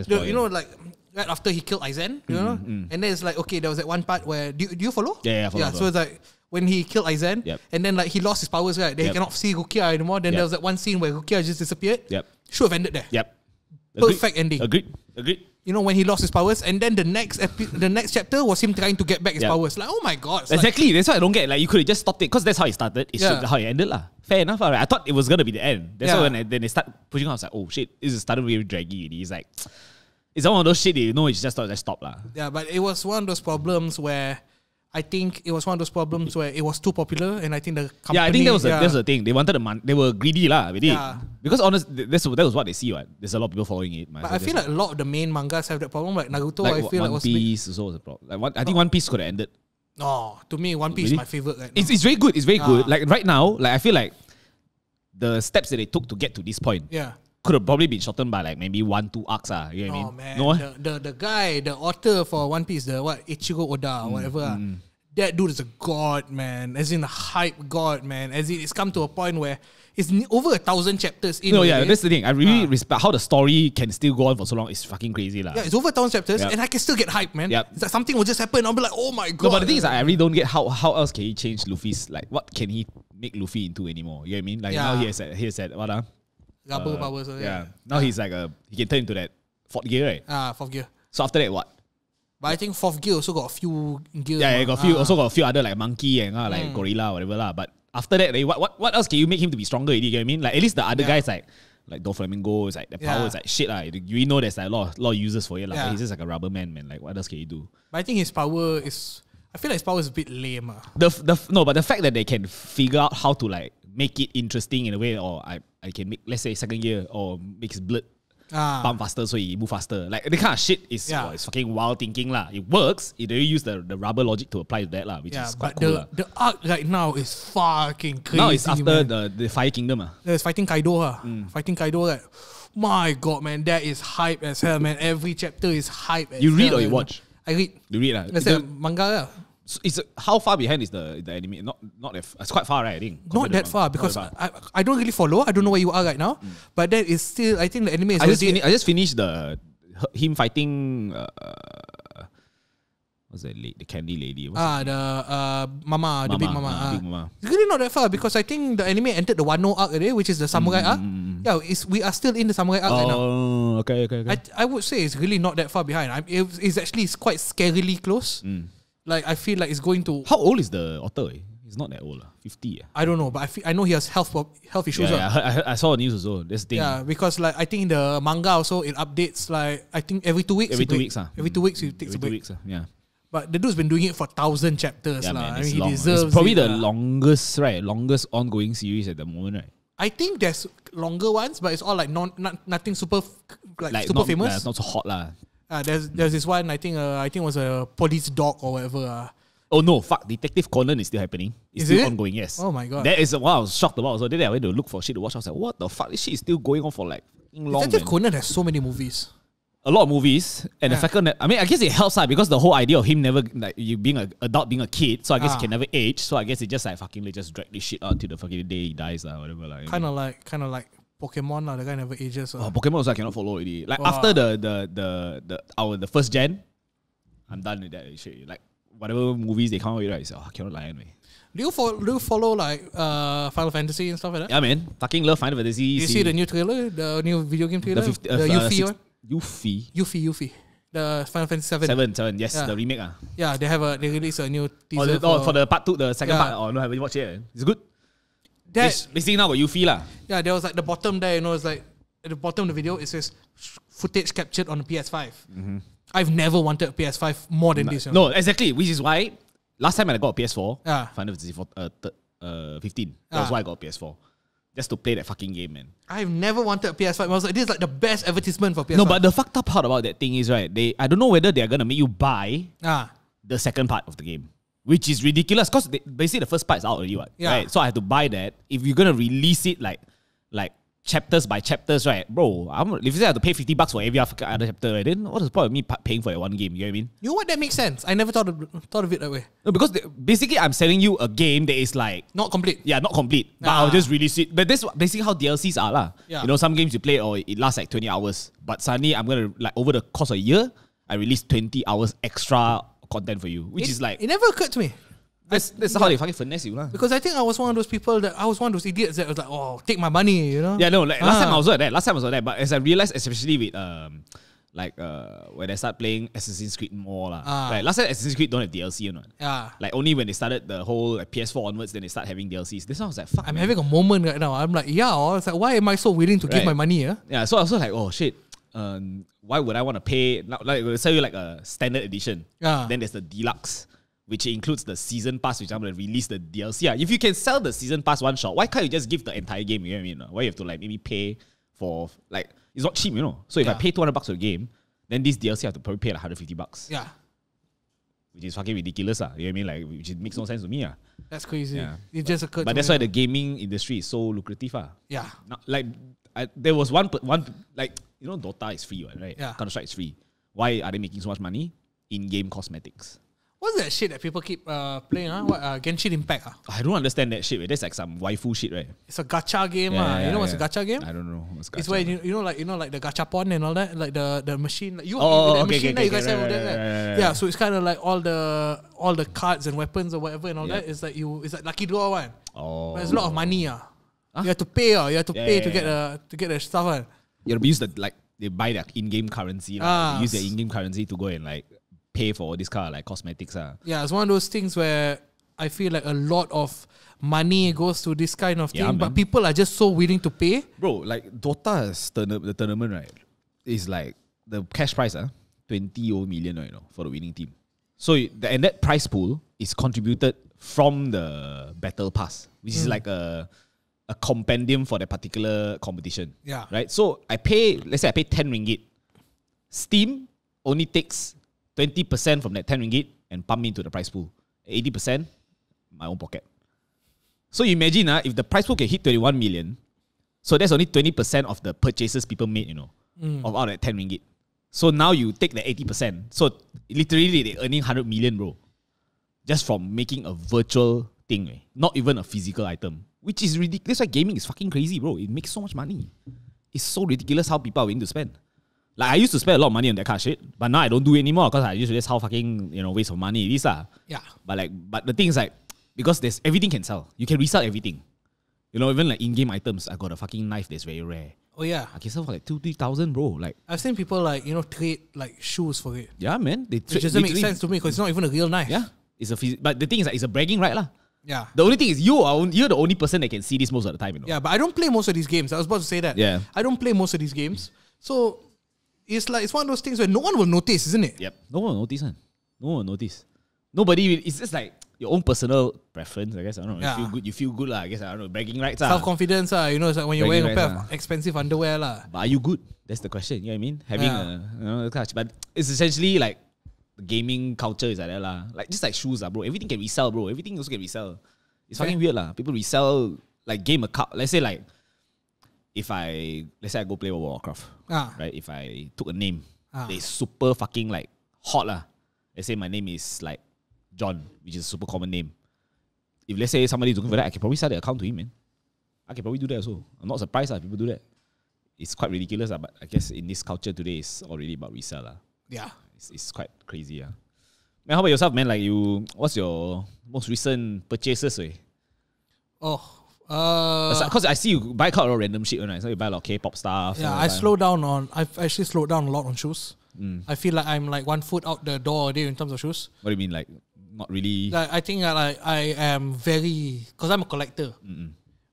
You know, like. Right after he killed Aizen, you know, and then it's like, okay, there was that one part where do you follow? Yeah, follow. So it's like when he killed Aizen, and then like he lost his powers, right? Then he cannot see Rukia anymore. Then there was that one scene where Rukia just disappeared. Should have ended there. Perfect ending. Agreed. You know, when he lost his powers, and then the next chapter was him trying to get back his powers. Like, oh my god! Exactly. That's why I don't get. Like, you could have just stopped it because that's how it started. It's how it ended, lah. Fair enough. Right? I thought it was gonna be the end. That's why when they start pushing out, I was like, oh shit, this is starting really draggy. It's like. It's one of those shit that you know it's just stop lah. Yeah, but it was one of those problems where it was too popular, and I think the company. Yeah, I think that was the thing. They wanted the money. They were greedy lah. Because honestly, that was what they see. Right? There's a lot of people following it. But I feel like a lot of the main mangas have that problem. Like Naruto, like I feel One like Piece also was a problem. Like I think One Piece could have ended. No, to me, One Piece is my favorite. Right now. It's very good. It's very good. Like right now, like I feel like the steps that they took to get to this point. Could have probably been shortened by like maybe 1-2 arcs. You know what I mean? Man. No, the guy, the author for One Piece, Ichigo Oda or whatever. That dude is a god, man. As in a hype god, man. As in it's come to a point where it's over 1,000 chapters in. No, that's the thing. I really respect how the story can still go on for so long. It's fucking crazy, lah. Yeah, it's over 1,000 chapters, and I can still get hype, man. It's like something will just happen. I'll be like, oh my god. No, but the thing is, I really don't get how else can he change Luffy's, like, what can he make Luffy into anymore? You know what I mean? Like now he has that what Rubber powers. Now he's like he can turn into that 4th gear, right? 4th gear. So after that, what? But I think 4th gear also got a few gears. Yeah, got a few other like monkey and like gorilla, whatever lah. But after that, what else can you make him to be stronger? You get what I mean? Like at least the other guys like Doflamingo is like the power is like shit lah. You know there's like a lot of users for it lah. But he's just like a rubber man. Like what else can you do? But I think his power is. I feel like his power is a bit lame. But the fact that they can figure out how to like make it interesting in a way, or I can make, let's say, 2nd gear, or make his blood pump faster so he move faster. Like the kind of shit is it's fucking wild thinking lah. It works. It really use the rubber logic to apply to that lah, which is quite cool. The arc right now is fucking crazy. Now it's after the Fire Kingdom. It's fighting Kaido. Fighting Kaido. Like, my god, man, that is hype as hell, man. Every chapter is hype as hell. You read or you watch? I read. You read lah. It's a manga. So how far behind is the anime? Not it's quite far, right? I think not that far because I don't really follow. I don't know where you are right now, but that is still. I think the anime is. I just finished him fighting. What's that? The candy lady. The mama, the big mama. Big mama. It's really not that far because I think the anime entered the Wano arc already, which is the samurai arc. Yeah, we are still in the samurai arc right now. Oh, okay. I would say it's really not that far behind. It's actually quite scarily close. Like I feel like it's going to. How old is the author? He's not that old, 50. I don't know, but I know he has health issues. I saw the news also. This thing. Yeah, because like I think in the manga also it updates like I think every 2 weeks. Every 2 weeks, Every 2 weeks he takes a break. 2 weeks, yeah. But the dude's been doing it for 1,000 chapters. Yeah, I man, mean, long. he deserves It's probably it, the longest ongoing series at the moment, right? I think there's longer ones, but it's all like nothing super super not, famous. It's not so hot lah. There's this one I think it was a police dog or whatever. Oh no, fuck! Detective Conan is still happening. It's Is still it? ongoing. Yes. Oh my god. That is what I was shocked about. So then I went to look for shit to watch. I was like, what the fuck? This shit is still going on for like long. Detective man. Conan has so many movies. A lot of movies, and the fact that I mean, I guess it helps because the whole idea of him never like you being an adult, being a kid. So I guess he can never age. So I guess it just like fucking just drag this shit out till the fucking day he dies or whatever. Like Kind of like Pokemon lah. The guy never ages. Pokemon also I cannot follow already. Like after the first gen, I'm done with that shit. Like whatever movies they come out with, right? I cannot lie anyway. Do you follow like Final Fantasy and stuff like that? Yeah, man. Fucking love Final Fantasy. You see the new trailer, the new video game trailer, the Yuffie one. Yuffie. The Final Fantasy 7. 7, yes, the remake. Yeah, they released a new teaser for the part 2, the second part. Oh no, I haven't watched it yet. It's good. Basically now got Yuffie lah. Yeah, there was like the bottom there, it's like at the bottom of the video it says footage captured on a PS5. Mm-hmm. I've never wanted a PS5 more than this. No, exactly. Which is why last time when I got a PS4, Final Fantasy 15. That's why I got a PS4. Just to play that fucking game, man. I've never wanted a PS5. I was like, this is like the best advertisement for PS5. No, but the fucked up part about that thing is, right, I don't know whether they're going to make you buy the second part of the game. Which is ridiculous because basically the first part is out already, right? So I had to buy that. If you're going to release it like chapters by chapters, right, bro, if you say I have to pay $50 for every other chapter, right, then what is the point of me paying for that one game? You know what I mean? You know what? That makes sense. I never thought of it that way. No, because basically I'm selling you a game that is like not complete. Yeah, not complete. But I'll just release it. But that's basically how DLCs are lah. Yeah. You know, some games you play it lasts like 20 hours. But suddenly I'm gonna like over the course of a year, I release 20 hours extra content for you, which is like it never occurred to me. That's how they fucking finesse you lah. Because I think I was one of those idiots that was like, oh, take my money, you know? Yeah, no, like last time I was like that. But as I realized, especially with when I start playing Assassin's Creed more lah. Like last time Assassin's Creed don't have DLC, you know. Yeah. Like only when they started the whole like, PS4 onwards, then they start having DLCs. This one I was like, fuck. I'm having a moment right now. I'm like, I was like, why am I so willing to give my money? Yeah. So I was like, oh shit. Why would I want to pay? Like we'll sell you like a standard edition. Yeah. Then there's the deluxe, which includes the season pass, which I'm going to release the DLC. Yeah, if you can sell the season pass one shot, why can't you just give the entire game? You know what I mean? Why you have to like maybe pay for like it's not cheap, you know. So if I pay $200 for a game, then this DLC I have to probably pay like $150. Yeah, which is fucking ridiculous, you know what I mean? Like, which makes no sense to me, That's crazy. Yeah. It just occurred. But that's why the gaming industry is so lucrative, Yeah. Now, like, there was one like you know, Dota is free, right? Yeah. Counter-Strike is free. Why are they making so much money? In-game cosmetics. What's that shit that people keep playing? Genshin Impact? I don't understand that shit. That's like some waifu shit, right? It's a gacha game. You know what's a gacha game? I don't know. What's gacha? It's where you know like the gachapon and all that, like the machine. Like machine that you guys have over there. Yeah, so it's kind of like all the cards and weapons or whatever and all that. It's like lucky draw one. Oh, but there's a lot of money. You have to pay. You have to pay to get the stuff. You have to use they buy their in-game currency. They use their in-game currency to go and like pay for all this kind of like cosmetics. Yeah, it's one of those things where I feel like a lot of money goes to this kind of thing, but people are just so willing to pay. Bro, like Dota's the tournament, right, is like the cash prize, 20 million, you know, for the winning team. So and that prize pool is contributed from the battle pass, which is like a compendium for that particular competition. Yeah. Right? So let's say I pay 10 ringgit. Steam only takes 20% from that 10 ringgit and pump me into the prize pool. 80%, my own pocket. So you imagine if the prize pool can hit 21 million, so that's only 20% of the purchases people made, you know, of out that 10 ringgit. So now you take the 80%. So literally they're earning 100 million, bro. Just from making a virtual thing, not even a physical item. Which is ridiculous. That's why gaming is fucking crazy, bro. It makes so much money. It's so ridiculous how people are willing to spend. Like, I used to spend a lot of money on that kind of shit, but now I don't do it anymore because I used to realize how fucking, you know, waste of money it is. Yeah. But the thing is like, because everything can sell. You can resell everything. You know, even like in-game items, I got a fucking knife that's very rare. Oh yeah. I can sell for like 2,000-3,000, bro. Like, I've seen people like, you know, trade like shoes for it. Yeah, man. Which doesn't make sense to me because it's not even a real knife. Yeah. But the thing is like, it's a bragging right lah. Yeah. The only thing is you're the only person that can see this most of the time, you know. Yeah, but I don't play most of these games. I was about to say that. Yeah. I don't play most of these games. So it's like it's one of those things where no one will notice, isn't it? Yep. No one will notice, man. No one will notice. Nobody will, it's just like your own personal preference, I guess. I don't know. Yeah. You feel good lah. I guess I don't know. Bragging rights Self-confidence, you know, it's like when you're wearing a Bragging pair rights, of expensive underwear lah. But are you good? That's the question. You know what I mean? Having but it's essentially like the gaming culture is like that lah. Like just like shoes bro. Everything can resell, bro. Everything also can resell. It's fucking weird lah. People resell like game account. Let's say like let's say I go play World of Warcraft. Right? If I took a name, they super fucking like hot lah. Let's say my name is like John, which is a super common name. If let's say somebody's looking for that, I can probably sell the account to him, man. I can probably do that also. I'm not surprised if people do that. It's quite ridiculous, but I guess in this culture today, it's already about resell. Yeah. It's quite crazy. Man, how about yourself, man? Like what's your most recent purchases? Because I see you buy quite a lot of random shit, right? So you buy a lot of K-pop stuff. Yeah, I've actually slowed down a lot on shoes. I feel like I'm like 1 foot out the door a day in terms of shoes. What do you mean, like not really? Like I think I am very, because I'm a collector.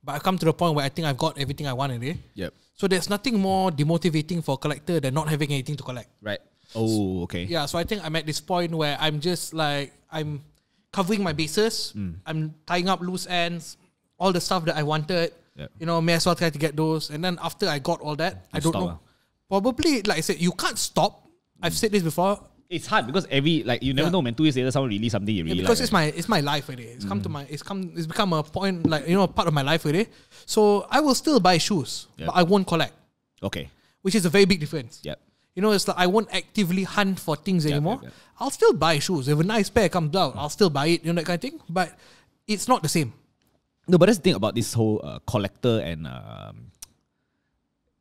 But I come to the point where I think I've got everything I want already. Yep. So there's nothing more demotivating for a collector than not having anything to collect. Right. Oh, okay. Yeah, so I think I'm at this point where I'm just like, I'm covering my bases. I'm tying up loose ends, all the stuff that I wanted. Yep. You know, may as well try to get those. And then after I got all that, I don't know. Probably, like I said, you can't stop. I've said this before. It's hard because you never know, man. 2 years later, someone release something you really because like. it's my life already. It's it's become a point, like, you know, part of my life already. So I will still buy shoes, but I won't collect. Okay. Which is a very big difference. Yep. You know, it's like I won't actively hunt for things anymore. Yep. I'll still buy shoes. If a nice pair comes out, I'll still buy it, you know, that kind of thing. But it's not the same. No, but that's the thing about this whole collector and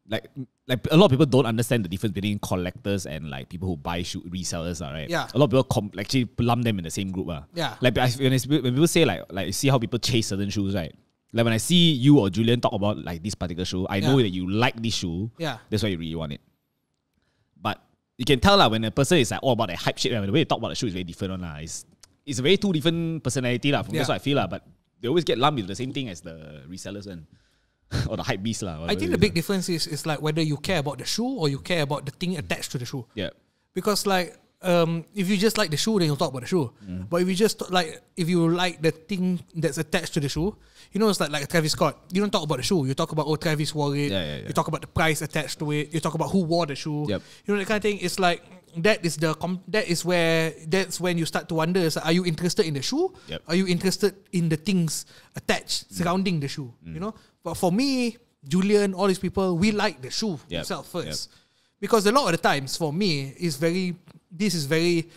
like a lot of people don't understand the difference between collectors and like people who buy shoe resellers, right? Yeah. A lot of people actually lump them in the same group. Yeah. Like when people say like see how people chase certain shoes, right? Like when I see you or Julian talk about like this particular shoe, I know that you like this shoe. Yeah. That's why you really want it. But you can tell when a person is like all about the hype shit, right? The way they talk about the shoe is very different. It's a very two different personality. That's what I feel. But they always get lumped with the same thing as the resellers or the hype beast. I think the big difference is like whether you care about the shoe or you care about the thing attached to the shoe. Yeah. Because like if you just like the shoe, then you'll talk about the shoe. But if you like the thing that's attached to the shoe, you know, it's like a Travis Scott. You don't talk about the shoe. You talk about, Travis wore it. Yeah. You talk about the price attached to it. You talk about who wore the shoe. Yep. You know, that kind of thing. It's like that's when you start to wonder, is like, are you interested in the shoe? Yep. Are you interested in the things attached surrounding the shoe? You know? But for me, Julian, all these people, we like the shoe itself first. Because a lot of the times for me this is very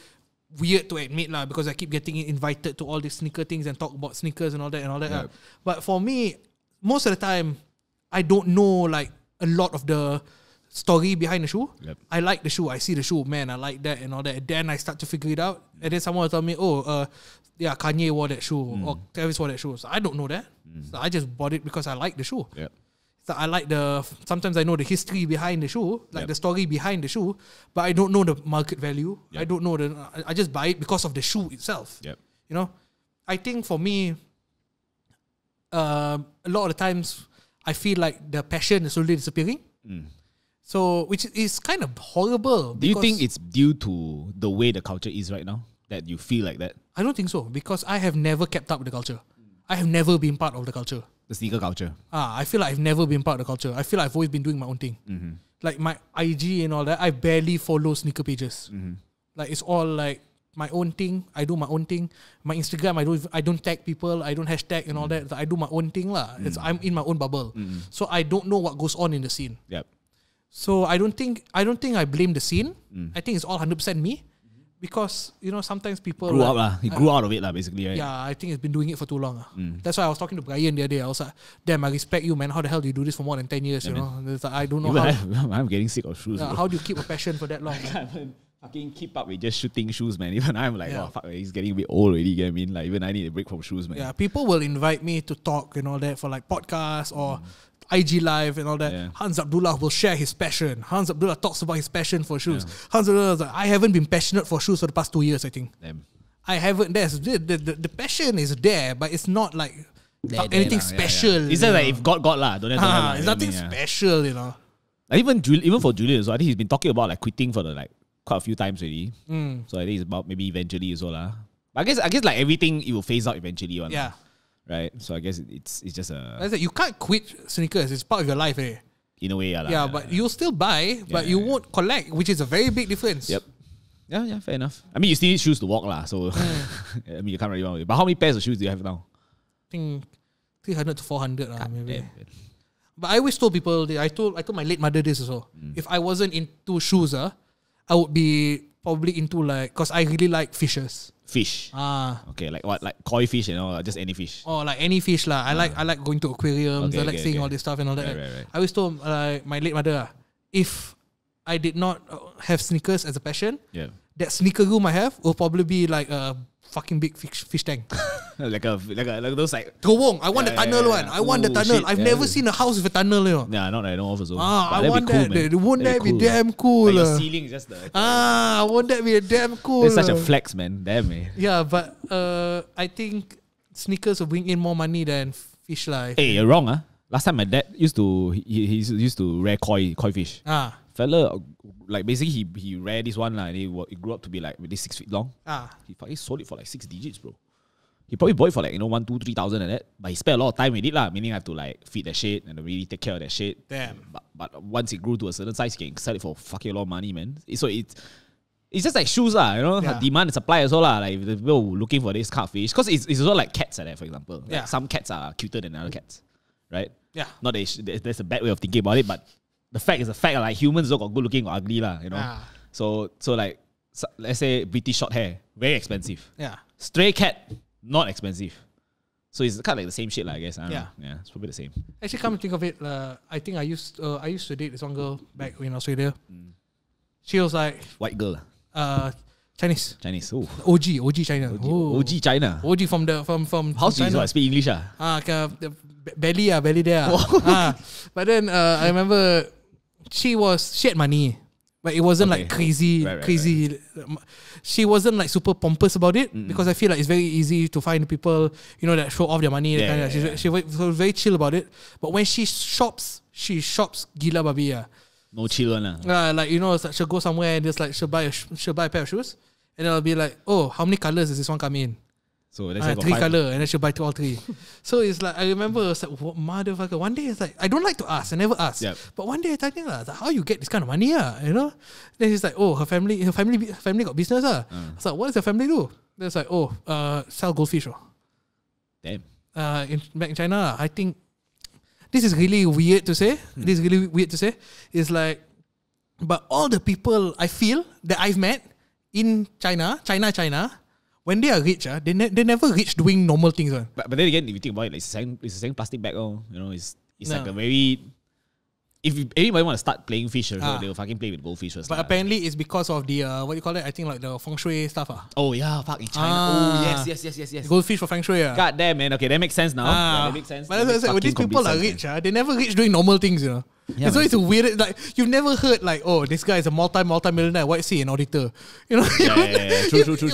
weird to admit because I keep getting invited to all these sneaker things and talk about sneakers and all that. Yep. But for me, most of the time, I don't know like a lot of the story behind the shoe. Yep. I like the shoe. I see the shoe, man, I like that and all that. And then I start to figure it out. And then someone will tell me, Kanye wore that shoe or Travis wore that shoe. So I don't know that. So I just bought it because I like the shoe. Yep. So I like sometimes I know the history behind the shoe, like the story behind the shoe, but I don't know the market value. Yep. I don't know I just buy it because of the shoe itself. Yep. You know, I think for me, a lot of the times I feel like the passion is slowly disappearing. So, which is kind of horrible. Do you think it's due to the way the culture is right now that you feel like that? I don't think so, because I have never kept up with the culture. I have never been part of the culture. The sneaker culture. I feel like I've never been part of the culture. I feel like I've always been doing my own thing. Like my IG and all that, I barely follow sneaker pages. Like it's all like my own thing. I do my own thing. My Instagram, I don't tag people. I don't hashtag and all that. I do my own thing lah. I'm in my own bubble. So I don't know what goes on in the scene. Yep. So I don't think I blame the scene. I think it's all 100% me. Because, you know, sometimes people grew up. He grew out of it basically, right? Yeah, I think it's been doing it for too long. That's why I was talking to Brian the other day. I was like, damn, I respect you, man. How the hell do you do this for more than 10 years, you know? It's like, I don't know I'm getting sick of shoes. How do you keep a passion for that long? Man? Fucking keep up with just shooting shoes, man. Even I'm like, oh, fuck, he's getting a bit old already, you get what I mean? Like, even I need a break from shoes, man. Yeah, people will invite me to talk and all that for like podcasts or IG Live and all that. Yeah. Hans Abdullah will share his passion. Hans Abdullah talks about his passion for shoes. Hans Abdullah is like, I haven't been passionate for shoes for the past 2 years, I think. Damn. I haven't. The passion is there, but it's not like anything special. It's just like if God lah. Don't have, it's nothing special, you know. Like even for Julian, so I think he's been talking about like quitting for like quite a few times already. So I think it's about maybe eventually as well lah. But I guess like everything it will phase out eventually. Yeah. Right. So I guess it's just a. I said you can't quit sneakers. It's part of your life, eh? In a way, yeah. But you'll still buy, but you won't collect, which is a very big difference. Yep. Yeah, fair enough. I mean, you still need shoes to walk lah. So I mean, you can't really wrong with it. But how many pairs of shoes do you have now? I think 300 to 400 maybe. Damn. But I always told people, I told my late mother this also. If I wasn't into shoes, I would be probably into like, because I really like fishes. Fish. Okay, like what? Like koi fish, just any fish. Oh, like any fish lah. I like going to aquariums. I like seeing all this stuff and all that. Right. I always told my late mother, if I did not have sneakers as a passion, that sneaker room I have will probably be like a fucking big fish tank. like those like Terowong. I want the tunnel one. I want the tunnel. I've never seen a house with a tunnel, you know. Yeah, not that I know of as well. I want that. Won't that be damn cool? Like your ceiling is just the. Won't that be damn cool? It's such a flex, man. Damn, man. Yeah, but I think sneakers will bring in more money than fish lah. Hey, you're wrong, huh? Last time my dad used to he used to rear koi fish. Fella, like basically he reared this one lah, and it grew up to be like really 6 feet long. He fucking sold it for like 6 digits, bro. He probably bought it for like 1,000, 2,000, 3,000 like that. But he spent a lot of time with it lah, meaning I have to like feed that shit and really take care of that shit. Damn. But once it grew to a certain size, you can sell it for fucking a lot of money, man. So it's just like shoes lah, demand and supply as well lah. Like if the people looking for this kind of fish, because it's also like cats like that, for example. Like some cats are cuter than other cats, right? Yeah. Not that there's a bad way of thinking about it, but the fact is the fact. Like humans don't got good looking or ugly lah, So like let's say British short hair, very expensive. Yeah. Stray cat, not expensive. So it's kind of like the same shit lah, I guess. I don't know. Yeah, it's probably the same. Actually, come to think of it, I think I used to date this one girl back in Australia. She was like white girl. Chinese. Ooh. OG China. OG China. OG from how she China. speak English Belly there. But then I remember she had money, but it wasn't like crazy. Right. She wasn't like super pompous about it because I feel like it's very easy to find people that show off their money. She was very chill about it. But when she shops gila babi. No chill one. Like she'll go somewhere and just like she'll buy a pair of shoes, and it'll be like, oh, how many colors does this one come in? So that's 3 color, and then she'll buy all 3. So it's like, I remember it's like, what, motherfucker. One day it's like, I don't like to ask, I never ask. But one day I think like, how you get this kind of money, Then he's like, oh, her family got business, I was like, what does her family do? Then it's like, oh, sell goldfish. Damn. Back in China, I think this is really weird to say. It's like, but all the people I feel that I've met in China, when they are rich, they never rich doing normal things. But then again, if you think about it, like, it's a plastic bag. It's like a very. If anybody want to start playing fish, they'll fucking play with goldfish first. But apparently, it's because of the what do you call it? I think like the feng shui stuff. Oh yeah, fuck in China. Oh yes. Goldfish for feng shui. God damn, man. Okay, that makes sense now. That makes sense. But that's like, when these people are rich, they never rich doing normal things. Yeah, it's always weird. Like you've never heard like, oh, this guy is a multi-millionaire. Why is he an auditor? True.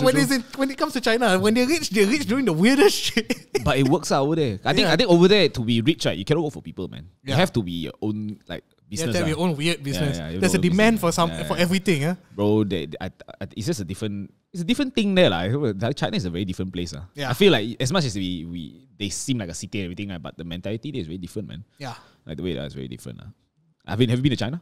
When it comes to China, when they're rich doing the weirdest shit. But it works out over there. I think over there, to be rich, right, you cannot work for people, man. You have to be your own like business. You have to have your own weird business. There's a demand for everything. Bro, it's just a different thing there. Like China is a very different place. I feel like as much as they seem like a city and everything, but the mentality there is very different, man. Yeah. Like the way that is very different. Have you been to China?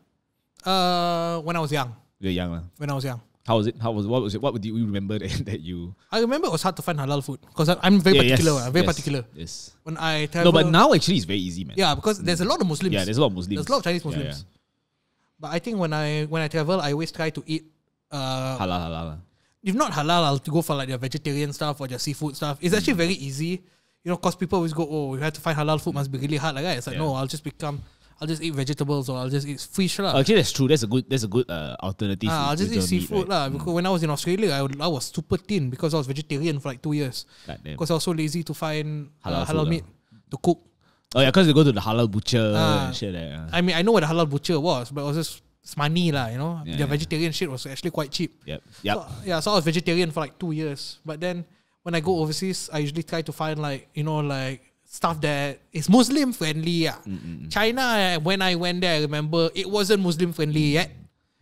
When I was young. You're young. When I was young. How was it? What was it? What would you remember that you? I remember it was hard to find halal food because I'm very particular. Particular. Yes. When I travel, no, but now actually it's very easy, man. Yeah, because there's a lot of Muslims. Yeah, there's a lot of Muslims. There's a lot of Chinese Muslims. Yeah. But I think when I travel, I always try to eat halal. If not halal, I'll go for like their vegetarian stuff or their seafood stuff. It's actually very easy. Because people always go, oh, you have to find halal food, must be really hard like that. It's like, no, I'll just eat vegetables or I'll just eat fish lah. Actually, that's true. That's a good alternative. I'll just eat seafood lah. Because when I was in Australia, I was super thin because I was vegetarian for like 2 years. Because I was so lazy to find halal meat to cook. Oh yeah, because you go to the halal butcher and shit. I mean, I know where the halal butcher was, but I was just it's money lah, you know. Yeah, The vegetarian shit was actually quite cheap. Yep. So I was vegetarian for like 2 years. But then when I go overseas, I usually try to find like, you know, like stuff that is Muslim friendly. China, when I went there, I remember it wasn't Muslim friendly yet.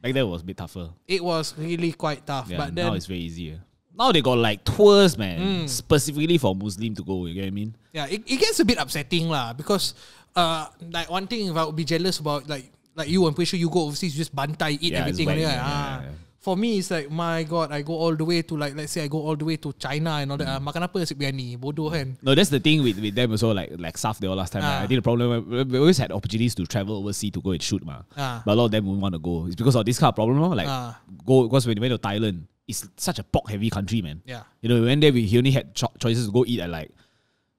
Back then it was a bit tougher. It was really quite tough. Yeah, but then now it's very easy. Now they got like tours, man, specifically for Muslim to go. You get what I mean? Yeah, it gets a bit upsetting lah, because like one thing if I would be jealous about like you, I'm pretty sure you go overseas, you just bantai, eat everything. For me, it's like, my God, I go all the way to like, let's say I go all the way to China and all that. Makan apa nasi biryani? Bodoh kan? No, that's the thing with them also, like Saf, they all last time. I think the problem, we always had opportunities to travel overseas to go and shoot, but a lot of them wouldn't want to go. It's because of this kind of problem, no? Because when we went to Thailand, it's such a pork-heavy country, man. Yeah. You know, we went there, he only had choices to go eat at like,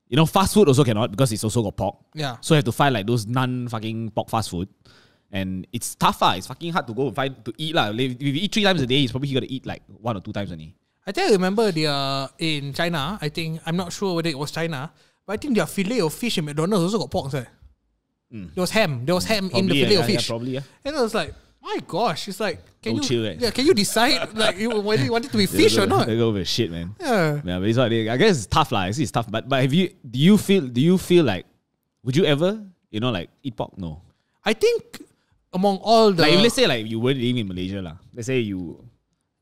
you know, fast food also cannot because it's also got pork. Yeah. So you have to find like those non-fucking pork fast food. And it's tough, it's fucking hard to go and find to eat. If you eat 3 times a day, it's probably got to eat like 1 or 2 times only. I think I remember in China, I'm not sure whether it was China, but I think their fillet of fish in McDonald's also got pork. There was ham. There was ham in the fillet of fish. Probably, yeah. And I was like, my gosh, it's like, can can you decide like whether you want it to be fish or not? They go with shit, man. Yeah, but it's like, I guess it's tough, like. It's tough. But do you feel like, would you ever, you know, like eat pork? No. I think among all the, like, if let's say like you weren't living in Malaysia lah. Let's say you're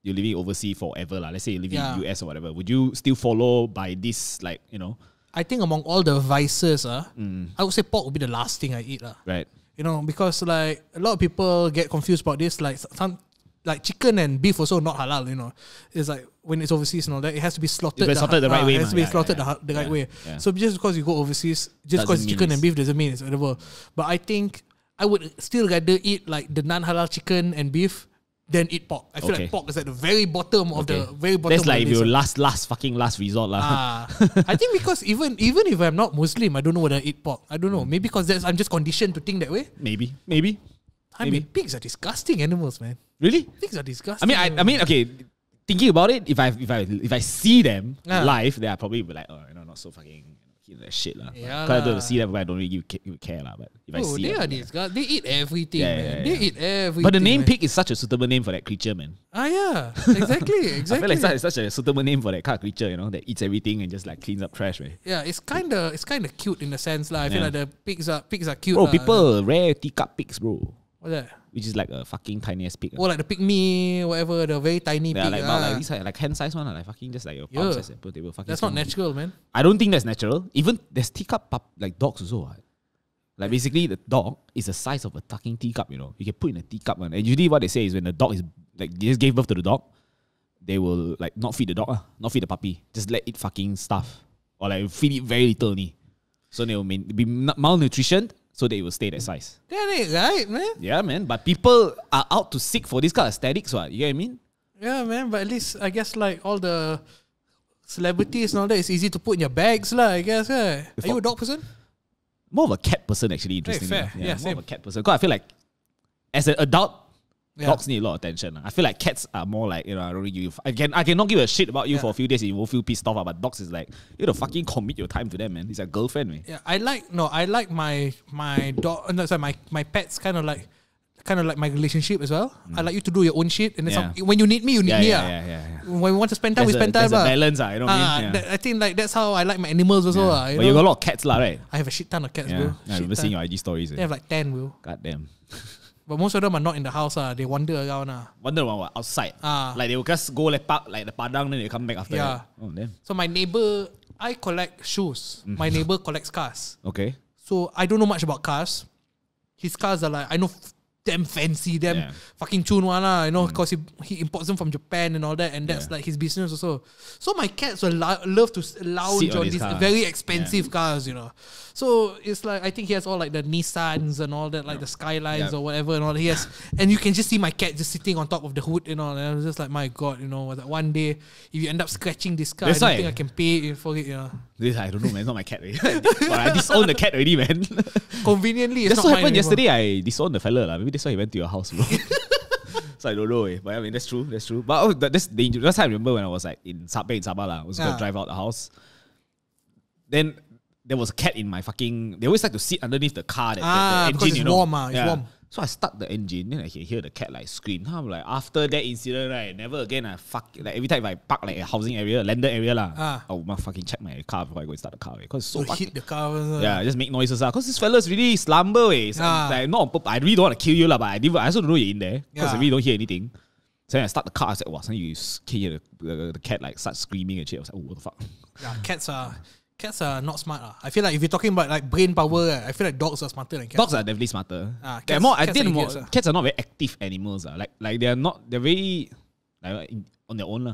living overseas forever lah. Let's say you live in the US or whatever. Would you still follow by this, like, you know? I think among all the vices, I would say pork would be the last thing I eat lah. Right. You know, because like a lot of people get confused about this. Like some, like chicken and beef also not halal. You know, it's like when it's overseas and all that, it has to be slaughtered. The right way. It has to be slaughtered the right way. Yeah. So just because you go overseas, just because it's chicken and beef doesn't mean it's whatever. But I think I would still rather eat like the non-halal chicken and beef than eat pork. I feel like pork is at the very bottom of the very bottom. That's like your last resort lah. I think because even if I'm not Muslim, I don't know whether I eat pork. I don't know. Maybe because I'm just conditioned to think that way. Maybe. I mean, pigs are disgusting animals, man. Really? Pigs are disgusting. I mean, okay. Thinking about it, if I see them live, then I probably be like, oh, you know, not so fucking that shit lah. Yeah, because I don't see them, but I don't really give care lah. But if I see they them, are disgusting. They eat everything, man. They eat everything. But the name pig is such a suitable name for that creature, man. Yeah, exactly. I feel like it's such a suitable name for that kind of creature, you know, that eats everything and just like cleans up trash, right? Yeah, it's kind of cute in a sense, lah. I feel like the pigs are cute. Bro, people rare teacup pigs, bro. What's that? Which is like a fucking tiniest pig. Or like the pygmy, whatever, the very tiny pig. Like these like hand size one, like fucking just like your palm size. That's not natural, man. I don't think that's natural. Even there's teacup like dogs also. Like basically the dog is the size of a fucking teacup, you know. You can put in a teacup, man. And usually what they say is when the dog is like they just gave birth to the dog, they will like not feed the dog, not feed the puppy. Just let it fucking stuff. Or like feed it very little only. So they will be malnutrition. So they will stay that size. That ain't right, man. Yeah, man. But people are out to seek for this kind of aesthetics, what? You get what I mean? Yeah, man. But at least I guess like all the celebrities and all that, it's easy to put in your bags, lah. I guess. Are you a dog person? More of a cat person, actually. Interestingly. Fair. Yeah, more of a cat person. Because I feel like as an adult, dogs need a lot of attention. I feel like cats are more like, you know, I don't really give. I cannot give a shit about you for a few days and you won't feel pissed off. But dogs is like, you know, fucking commit your time to them, man. It's a girlfriend, man. Yeah, I like my dog. No, sorry, my pets kind of like my relationship as well. I like you to do your own shit, and then when you need me, you need me. Yeah. When we want to spend time, we spend time. There's a balance, you know what I mean? I think like that's how I like my animals also. But you got a lot of cats, right? I have a shit ton of cats, bro. I remember seeing your IG stories. They have like 10, bro. God damn. But most of them are not in the house. They wander around. Wander around outside. Like they will just go like the padang, then they come back after that. Oh, damn. So my neighbor, I collect shoes. My neighbor collects cars. Okay. So I don't know much about cars. His cars are like, I know damn fancy, damn fucking chun one lah, you know, because he imports them from Japan and all that, and that's like his business also. So my cats will love to lounge on these very expensive cars, you know. So it's like, I think he has all like the Nissans and all that, like the Skylines or whatever and all that. He has, and you can just see my cat just sitting on top of the hood, you know, and I was just like, my God, you know, one day if you end up scratching this car, I don't think I can pay for it, you know. This I don't know, man. It's not my cat. But I disowned the cat already, man. Conveniently, it's that's not what happened mine yesterday. I disowned the fella. Maybe that's why he went to your house, bro. So I don't know. But I mean, that's true. But that's dangerous. That's how I remember when I was like in Sabah. I was going to drive out the house. Then there was a cat in my fucking. They always like to sit underneath the car. The engine, because it's warm. It's warm. So I start the engine, then I can hear the cat like scream. I'm like, after that incident, right, never again I like every time if I park like a housing area, landed area lah, I will fucking check my car before I go and start the car. Because so hit the car. Yeah, just make noises lah. Cause this fella's really slumber way. So like, not on purpose. I really don't want to kill you lah, but I also don't know you're in there. Because I really don't hear anything. So then I start the car, I was like, wow, suddenly you can hear the cat like start screaming and shit. I was like, oh, what the fuck? Yeah, cats are not smart. I feel like if you're talking about like brain power, I feel like dogs are smarter than cats. Dogs are definitely smarter. Cats are not very active animals. Like they're very like, on their own.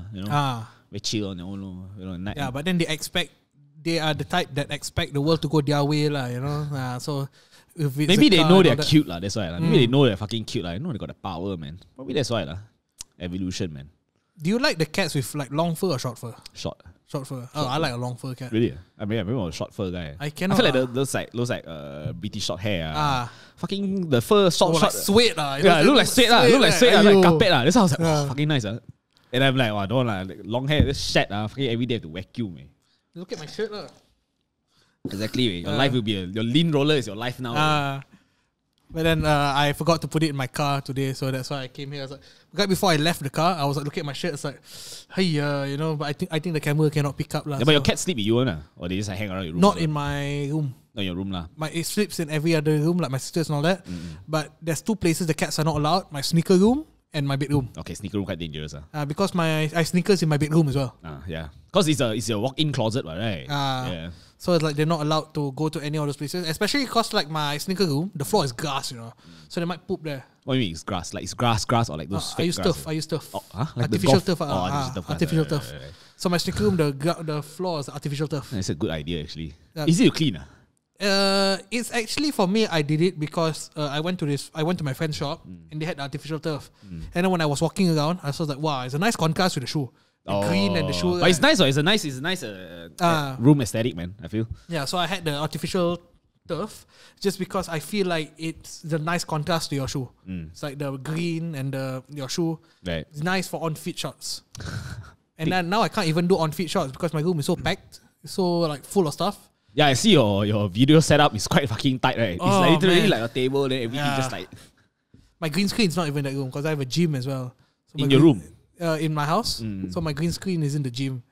Very chill on their own. Night. Yeah, but then they are the type that expect the world to go their way. So if maybe they know they're cute. That's why. Maybe they know they're fucking cute. I know they got the power, man. Probably that's why. Evolution, man. Do you like the cats with like long fur or short fur? Short fur. I like a long fur cat. Really? I mean, I'm a short fur guy. I cannot. I feel like those like British short hair. Fucking the fur short. Like sweat. Yeah, look like sweat. Look like sweat. Like carpet. That's how I was like, oh, fucking nice. And I'm like, oh, I don't like long hair. This shed. Fucking every day I have to vacuum. Look at my shirt. Exactly. Your life will be your lean roller is your life now. But then I forgot to put it in my car today, so that's why I came here. I was like, right before I left the car, I was like looking at my shirt. It's like, hey, but I think the camera cannot pick up lah. Yeah, but your cat sleep with you, or they just hang around your room? Not in my room. Not in your room lah. It sleeps in every other room, like my sisters and all that. But there's two places the cats are not allowed: my sneaker room and my bedroom. Okay, sneaker room quite dangerous. Because I sneakers in my bedroom as well. Yeah, because it's a walk-in closet, right? Yeah. So it's like they're not allowed to go to any of those places, especially because like my sneaker room, the floor is grass, so they might poop there. What do you mean it's grass? Like it's grass or like those fake grass? I use turf. Like artificial turf. Artificial turf. Right. So my sneaker room, the floor is artificial turf. That's a good idea actually. Easy to clean. It's actually for me. I did it because I went to my friend's shop and they had the artificial turf. And then when I was walking around, I was like, wow, it's a nice contrast with the shoe. The green and the shoe. But it's nice. It's a nice room aesthetic, man. I feel. Yeah, so I had the artificial turf just because I feel like it's the nice contrast to your shoe. It's like the green and your shoe. Right. It's nice for on-feet shots. And then now I can't even do on-feet shots because my room is so packed, so like full of stuff. Yeah, I see your video setup is quite fucking tight, right? It's like literally like a table, then everything just like. My green screen is not even that room because I have a gym as well. So in your room. In my house, so my green screen is in the gym.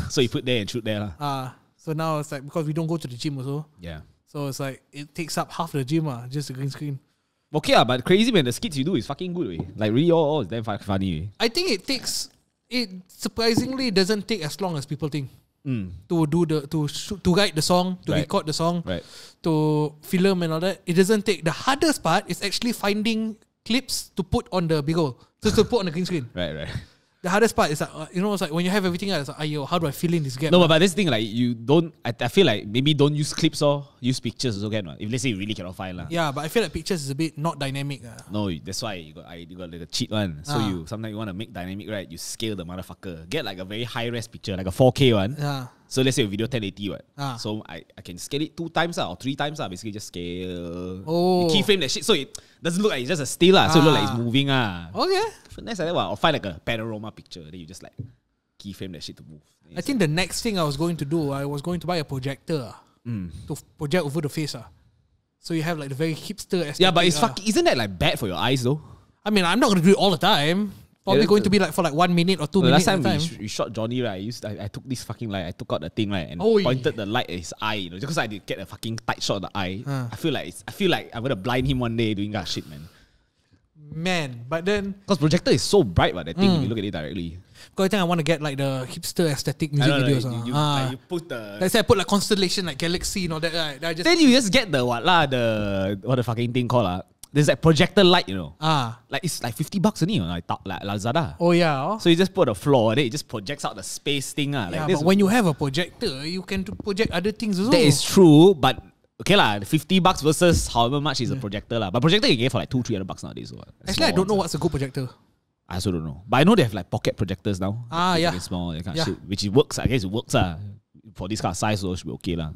So you put there and shoot there lah. So now it's like because we don't go to the gym also. Yeah. So it's like it takes up half the gym just the green screen. Okay but crazy man, the skits you do is fucking good way. Like really all is damn funny way. I think it surprisingly doesn't take as long as people think. To do to write the song, to record the song, to film and all that. It doesn't take. The hardest part is actually finding clips to put on the big hole. To put on the green screen. Right. The hardest part is that, it's like when you have everything else, it's like, how do I fill in this gap? No, but this thing, like, you don't, I feel like maybe don't use clips or use pictures also can. If let's say you really cannot find. Yeah, but I feel like pictures is a bit not dynamic. No, that's why you got like a cheat one. So sometimes you want to make dynamic, right? You scale the motherfucker. Get like a very high res picture, like a 4K one. Yeah. So let's say a video 1080, right? So I can scale it 2 times or 3 times. Basically just scale. You keyframe that shit. So it doesn't look like it's just a still. So it look like it's moving. Okay. Next like that, or find like a panorama picture. Then you just like keyframe that shit to move. I think the next thing I was going to do, I was going to buy a projector to project over the face. So you have like the very hipster aesthetic. Yeah, but isn't that like bad for your eyes though? I mean, I'm not going to do it all the time. Probably going to be like for like 1 minute or 2 minutes. Last time we shot Johnny, right? I took this fucking light. I took out the thing, right, and pointed the light at his eye. Just because I did get a fucking tight shot of the eye. I feel like I'm gonna blind him one day doing that shit, man. But then because projector is so bright, that thing if you look at it directly. Because I think I want to get like the hipster aesthetic music videos. Like you put the. Let's say I put like constellation, like galaxy, and all that. Right? Then you just get the what the fucking thing called There's like projector light, Like it's like $50 only, like Lazada. Oh yeah. So you just put a floor, then it just projects out the space thing. But when you have a projector, you can project other things as well. That is true, but okay lah, $50 versus however much is a projector lah. But projector you get for like $200-300 nowadays. Actually, I don't know what's a good projector. I also don't know, but I know they have like pocket projectors now. Yeah. Small, that kind of shit, which it works. I guess it works for this kind of size, so it should be okay lah.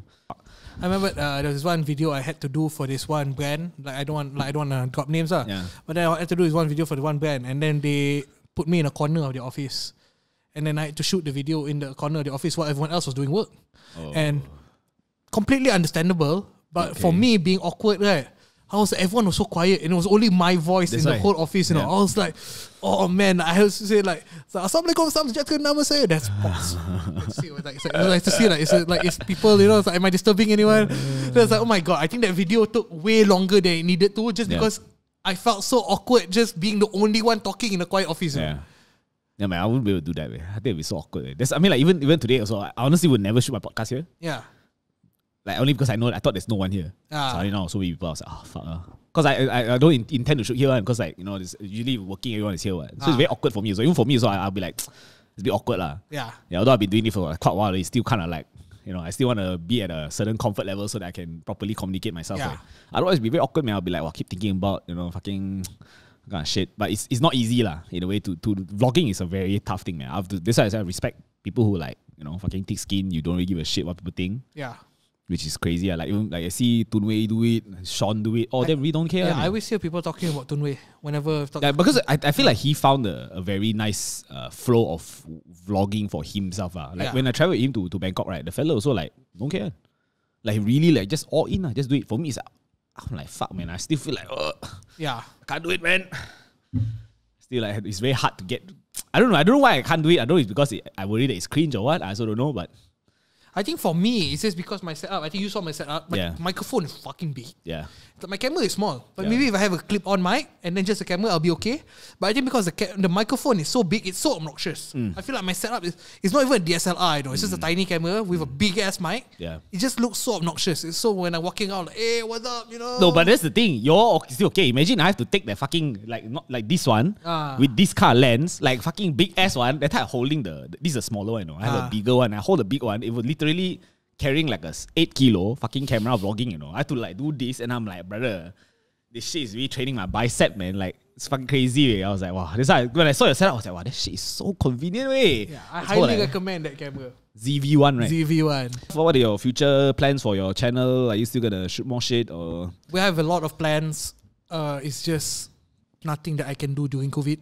I remember there was one video I had to do for this one brand. Like I don't want to drop names But then I had to do this one video for the one brand, and then they put me in a corner of the office, and then I had to shoot the video in the corner of the office while everyone else was doing work. And completely understandable, but for me being awkward, right? everyone was so quiet, and it was only my voice in the whole office. You know, I was like, oh man, I have to say like, Assalamualaikum, salam sejahtera, nama saya. That's pause. It's like to see like, if people, you know, it's like, am I disturbing anyone? So it's like, oh my god, I think that video took way longer than it needed to, just because I felt so awkward just being the only one talking in a quiet office. Yeah. Yeah, man, I wouldn't be able to do that. Man. I think it'd be so awkward. I mean, like even today also, I honestly would never shoot my podcast here. Yeah. Like only because I thought there's no one here. So I didn't know so many people. I was like, oh fuck. Because I don't intend to shoot here, because like, you know, usually working everyone is here. So it's very awkward for me. So even for me, so I'll be like, it's a bit awkward lah. Yeah. Although I've been doing it for quite a while, it's still kind of like, you know, I still want to be at a certain comfort level so that I can properly communicate myself. Yeah. Right? Otherwise, it'll be very awkward, man. I'll be like, keep thinking about, you know, fucking kind of shit. But it's not easy lah. In a way, to vlogging is a very tough thing, man. This is why I respect people who like, you know, fucking thick skin. You don't really give a shit what people think. Yeah. Which is crazy. Like even like I see Tunwei do it, Sean do it. Oh, they really don't care. Yeah, I always hear people talking about Tunwei whenever. Because I feel like he found a very nice flow of vlogging for himself. Like when I travel with him to Bangkok, right, the fella also like don't care. Like really like just all in. Just do it. For me, I'm like fuck, man. I still feel like I can't do it, man. Still like it's very hard to get. I don't know why I can't do it. I don't know if it's because I worry that it's cringe or what. I also don't know, but. I think for me, it's just because my setup. I think you saw my setup. My microphone is fucking big. Yeah. My camera is small. But maybe if I have a clip-on mic and then just a camera, I'll be okay. But I think because the microphone is so big, it's so obnoxious. I feel like my setup is not even a DSLR, you know. It's just a tiny camera with a big-ass mic. Yeah. It just looks so obnoxious. It's so when I'm walking out, like, hey, what's up, you know? No, but that's the thing. You're still okay. Imagine I have to take that fucking, like, not like this one, with this car lens, like fucking big-ass one. That time I'm holding this is a smaller one, you know. I have a bigger one. I hold a big one. It would literally carrying like a 8 kilo fucking camera vlogging, you know. I have to like do this and I'm like, brother, this shit is really training my bicep, man. Like, it's fucking crazy. I was like, wow. This when I saw your setup, I was like, wow, this shit is so convenient, way. Yeah, I highly recommend that camera. ZV-1, right? ZV-1. What are your future plans for your channel? Are you still gonna shoot more shit or? We have a lot of plans. It's just nothing that I can do during COVID.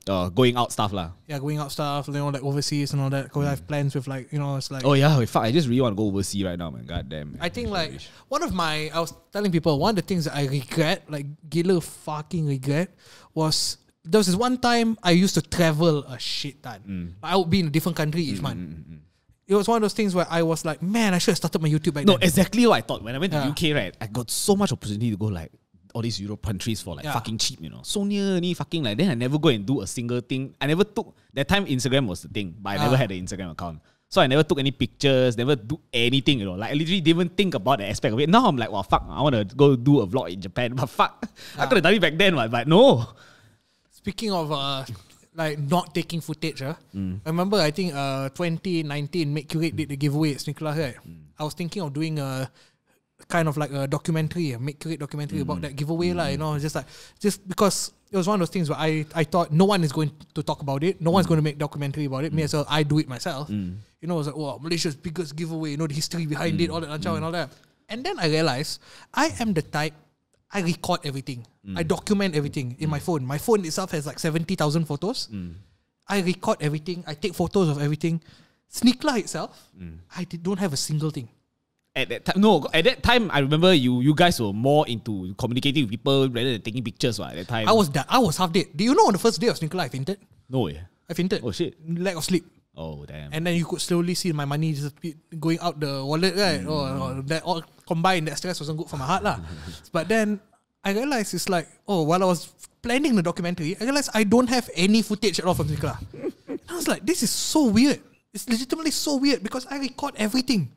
Going out stuff lah. Yeah, going out stuff, you know, like overseas and all that. Because I have plans with like, you know, it's like. Oh yeah, fuck! I just really want to go overseas right now, man. God damn. Man. I think like I was telling people, one of the things that I regret, like gila fucking regret, was there was this one time I used to travel a shit ton. I would be in a different country each month. It was one of those things where I was like, man, I should have started my YouTube back then. No, exactly what I thought. When I went to UK, right, I got so much opportunity to go like all these Europe countries for like fucking cheap, you know. So near ni fucking like, then I never go and do a single thing. I never took, that time Instagram was the thing, but I never had an Instagram account. So I never took any pictures, never do anything, you know. Like I literally didn't even think about the aspect of it. Now I'm like, well, fuck, I want to go do a vlog in Japan. But fuck, I could have done it back then, but no. Speaking of like not taking footage, I remember I think 2019, Make Curate did the giveaway at Nicola, right? I was thinking of doing a kind of like a documentary, a Make Curate documentary about that giveaway, you know, just because it was one of those things where I thought no one is going to talk about it, no one's going to make documentary about it, me as well, I do it myself. You know, it was like, oh, Malaysia's biggest giveaway, you know, the history behind it, all that and all that. And then I realized I am the type, I record everything. I document everything in my phone. My phone itself has like 70,000 photos. I record everything. I take photos of everything. Sneakla itself, I don't have a single thing. At that time, I remember you guys were more into communicating with people rather than taking pictures. At that time, I was half dead. Do you know on the first day of Sneakla, I fainted? No way. I fainted. Oh shit. Lack of sleep. Oh damn. And then you could slowly see my money just going out the wallet, right? Or that all combined, that stress wasn't good for my heart lah. But then I realized it's like, while I was planning the documentary, I realized I don't have any footage at all from Sneakla. I was like, this is so weird. It's legitimately so weird because I record everything.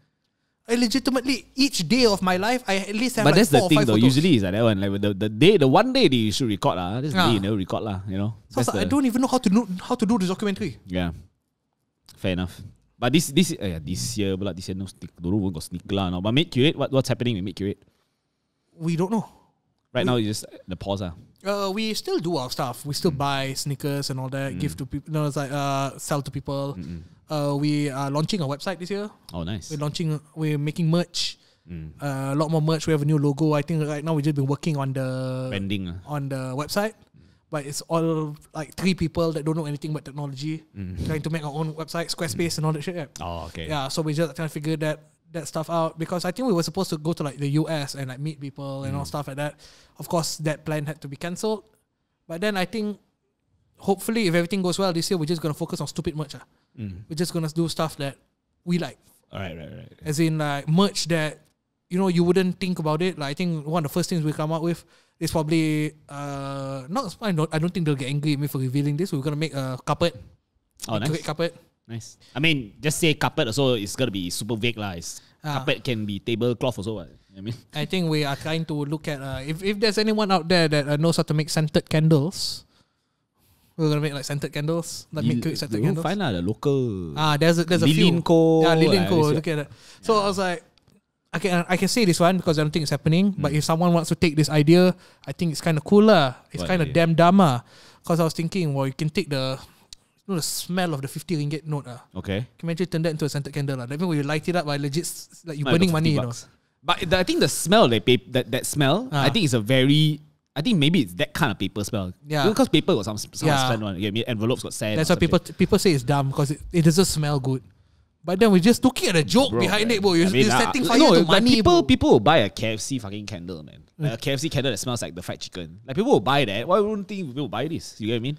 I legitimately, each day of my life, I at least have but like that's 4 the thing or 5 though, photos. usually is like that one. Like the one day that you should record this day you never record you know. So I don't even know how to do the documentary. Yeah, fair enough. But this year, this year no don't know got Sneakla now. But Make Curate, what's happening with Make Curate? We don't know. Right now, you just the pause. We still do our stuff. We still buy sneakers and all that, give to people. No, it's like sell to people. We are launching a website this year. Oh, nice. We're making merch. A lot more merch. We have a new logo. I think right now we've just been working on the branding on the website. But it's all like 3 people that don't know anything about technology trying to make our own website, Squarespace and all that shit. Oh, okay. Yeah, so we just trying to figure that that stuff out because I think we were supposed to go to like the US and like meet people and all stuff like that. Of course, that plan had to be cancelled. But then I think hopefully if everything goes well this year, we're just gonna focus on stupid merch. We're just gonna do stuff that we like. Right. As in like merch that you wouldn't think about it. Like I think one of the first things we come up with is probably I don't think they'll get angry at me for revealing this. We're gonna make a carpet. Oh, nice. Carpet. Nice. I mean, just say carpet also, it's gonna be super vague lah. Carpet can be tablecloth also. I mean, I think we are trying to look at if there's anyone out there that knows how to make scented candles. We're gonna make like scented candles, like make scented candles. Find the local. There's a few. Lilin Co. Look at that. So I was like, I can say this one because I don't think it's happening. But if someone wants to take this idea, I think it's kind of cool lah. It's kind of damn dumb because I was thinking, well, you can take the smell of the 50 ringgit note Okay. Can you imagine turn that into a scented candle That means when you light it up, legit like you burning money, But I think the smell that smell, I think it's I think maybe it's that kind of paper smell. Yeah. Because paper got some smell on it. Envelopes got sand. That's why people say it's dumb because it doesn't smell good. But then we're just looking at a joke behind it, bro. You're setting fire to money, people will buy a KFC fucking candle, man. Like a KFC candle that smells like the fried chicken. Like people will buy that. Why wouldn't think people will buy this? You get what I mean?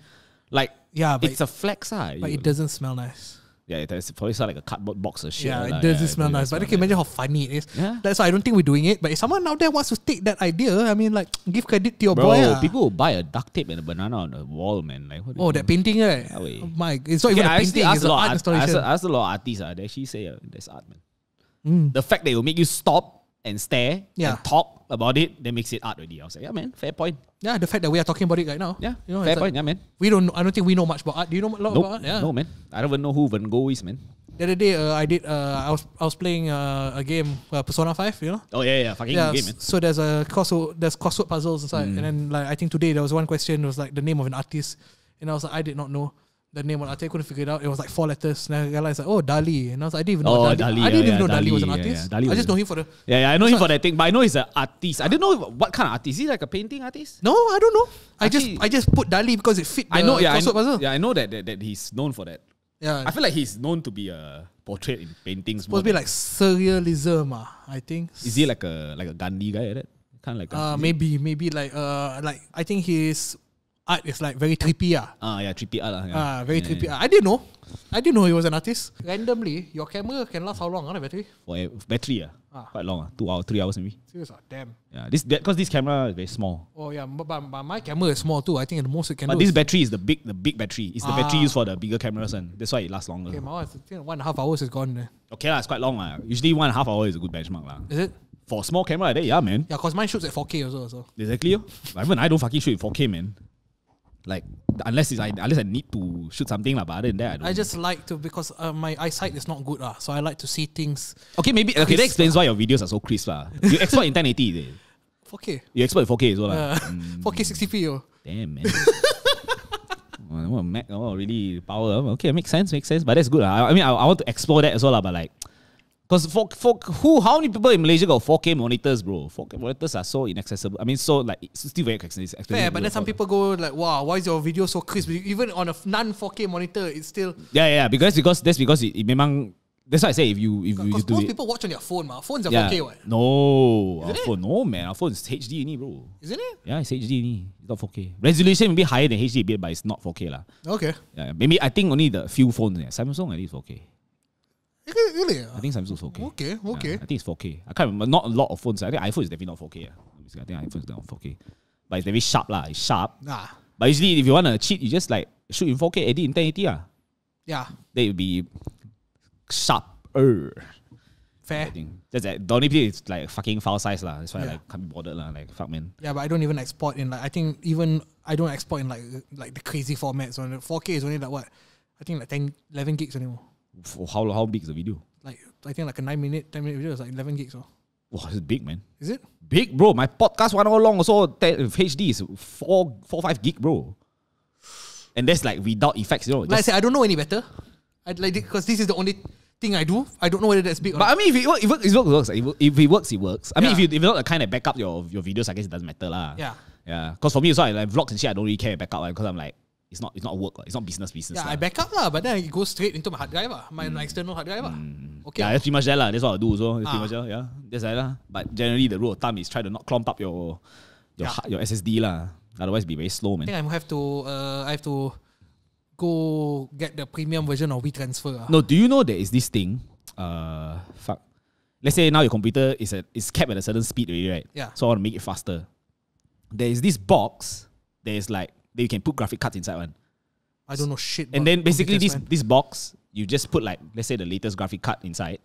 Like, but it's a flex, but it doesn't smell nice. Yeah, it's probably like a cardboard box or shit. Yeah, it doesn't smell nice. But I can imagine how funny it is. Yeah. That's why I don't think we're doing it. But if someone out there wants to take that idea, I mean, like, give credit to your boy. People will buy a duct tape and a banana on the wall, man. Like, that painting, right? Oh my, it's not even a painting. It's an art installation. I asked a lot of artists. They actually say there's art, man. The fact that it will make you stop and stare and talk about it, that makes it art already. I was like, yeah, man, fair point. Yeah, the fact that we are talking about it right now. Yeah, fair point. Yeah, man. I don't think we know much about art. Do you know a lot about art? Yeah. No, man. I don't even know who Van Gogh is, man. The other day, I was playing a game, Persona 5, you know? Oh yeah, fucking game, man. So there's crossword puzzles inside, and then like I think today there was one question. It was like the name of an artist, and I was like, I did not know the name of an artist. I couldn't figure it out. It was like 4 letters. And I realized like, Dali, and I was like, I didn't even know Dali. I didn't even know Dali was an artist. I just know him for the. Yeah, I know him for that thing, but I know he's an artist. I didn't know what kind of artist. Is he like a painting artist? No, I don't know. I just put Dali because it fit. Crossword puzzle. Yeah, I know that he's known for that. Yeah, I feel like he's known to be portrayed in paintings. Supposed to be like surrealism, I think. Is he like a Gandhi guy? That kind of like maybe like I think his art is like very trippy. Trippy art. Very trippy. I didn't know he was an artist. Randomly, your camera can last how long? The battery? Battery quite long. 2 hours, 3 hours maybe. Serious? Damn. Yeah, because this camera is very small. Oh yeah, but my camera is small too. I think the most it can. But this battery is the big battery. It's the battery used for the bigger cameras, and that's why it lasts longer. Okay, my one, I think 1.5 hours is gone. Okay, it's quite long. Usually 1.5 hours is a good benchmark. Is it? For a small camera like that, yeah, man. Yeah, because mine shoots at 4K also. So. Exactly. Even I don't fucking shoot in 4K, man. Like, unless I need to shoot something, but other than that, I just like to, because my eyesight is not good, so I like to see things. Okay, that explains why your videos are so crisp. You export in 1080, 4K. You export in 4K as well. 4K 60p. Damn, man. Mac, really power. Okay, makes sense. But that's good. I mean, I want to explore that as well, but like, because how many people in Malaysia got 4K monitors, bro? 4K monitors are so inaccessible. I mean, so like it's still very expensive. Fair, but then some people go like, wow, why is your video so crisp? Even on a non-4K monitor, it's still. Yeah, because that's because it memang. That's why I say if you because most people watch on their phone, Phones are 4K, what? No, our phone, no man, our phone is HD, bro. Isn't it? Yeah, it's HD, it's not 4K. Resolution maybe higher than HD a bit, but it's not 4K lah. Okay. Yeah, maybe I think only the few phones. Samsung at least 4K. Really? I think Samsung's 4K. Okay. Yeah, I think it's 4K. I can't remember. Not a lot of phones. I think iPhone is definitely not 4K. I think iPhone is not 4K. But it's very sharp lah. It's sharp. But usually if you want to cheat, you just like shoot in 4K, edit in 1080 Yeah. That would be sharper. Fair. Just that the only thing is like fucking file size lah. That's why I like can't be bothered lah. Like fuck man. Yeah, but I don't even export in like I don't export in like the crazy formats. On 4K is only like what? I think like 11 gigs anymore. How big is the video? Like I think like a 9-minute, 10-minute video is like 11 gigs. So. Wow, it's big, man. Is it? Big, bro. My podcast 1 hour long also HD is 4-5 gig, bro. And that's like without effects, you know. Like I said, I don't know any better. Because this is the only thing I do. I don't know whether that's big or not. But I mean, if it works, it works. If it works, it works. I mean, if you're not the kind of back up your videos, I guess it doesn't matter lah. Yeah. Because for me, so like vlogs and shit, I don't really care backup because I'm like, it's not work. It's not business. Yeah, I back up lah, but then it goes straight into my hard drive, my external hard drive. Okay. Yeah, that's pretty much that lah. That's what I do also. That's pretty much that, yeah. That's that lah. But generally, the rule of thumb is try to not clump up your SSD lah. Otherwise, be very slow, man. I think I have to go get the premium version of WeTransfer. No, do you know there is this thing? Let's say now your computer is capped at a certain speed already, right? Yeah. So I want to make it faster. There is this box. There is like that you can put graphic cards inside one. I don't know shit. And then basically this box, you just put like, let's say the latest graphic card inside,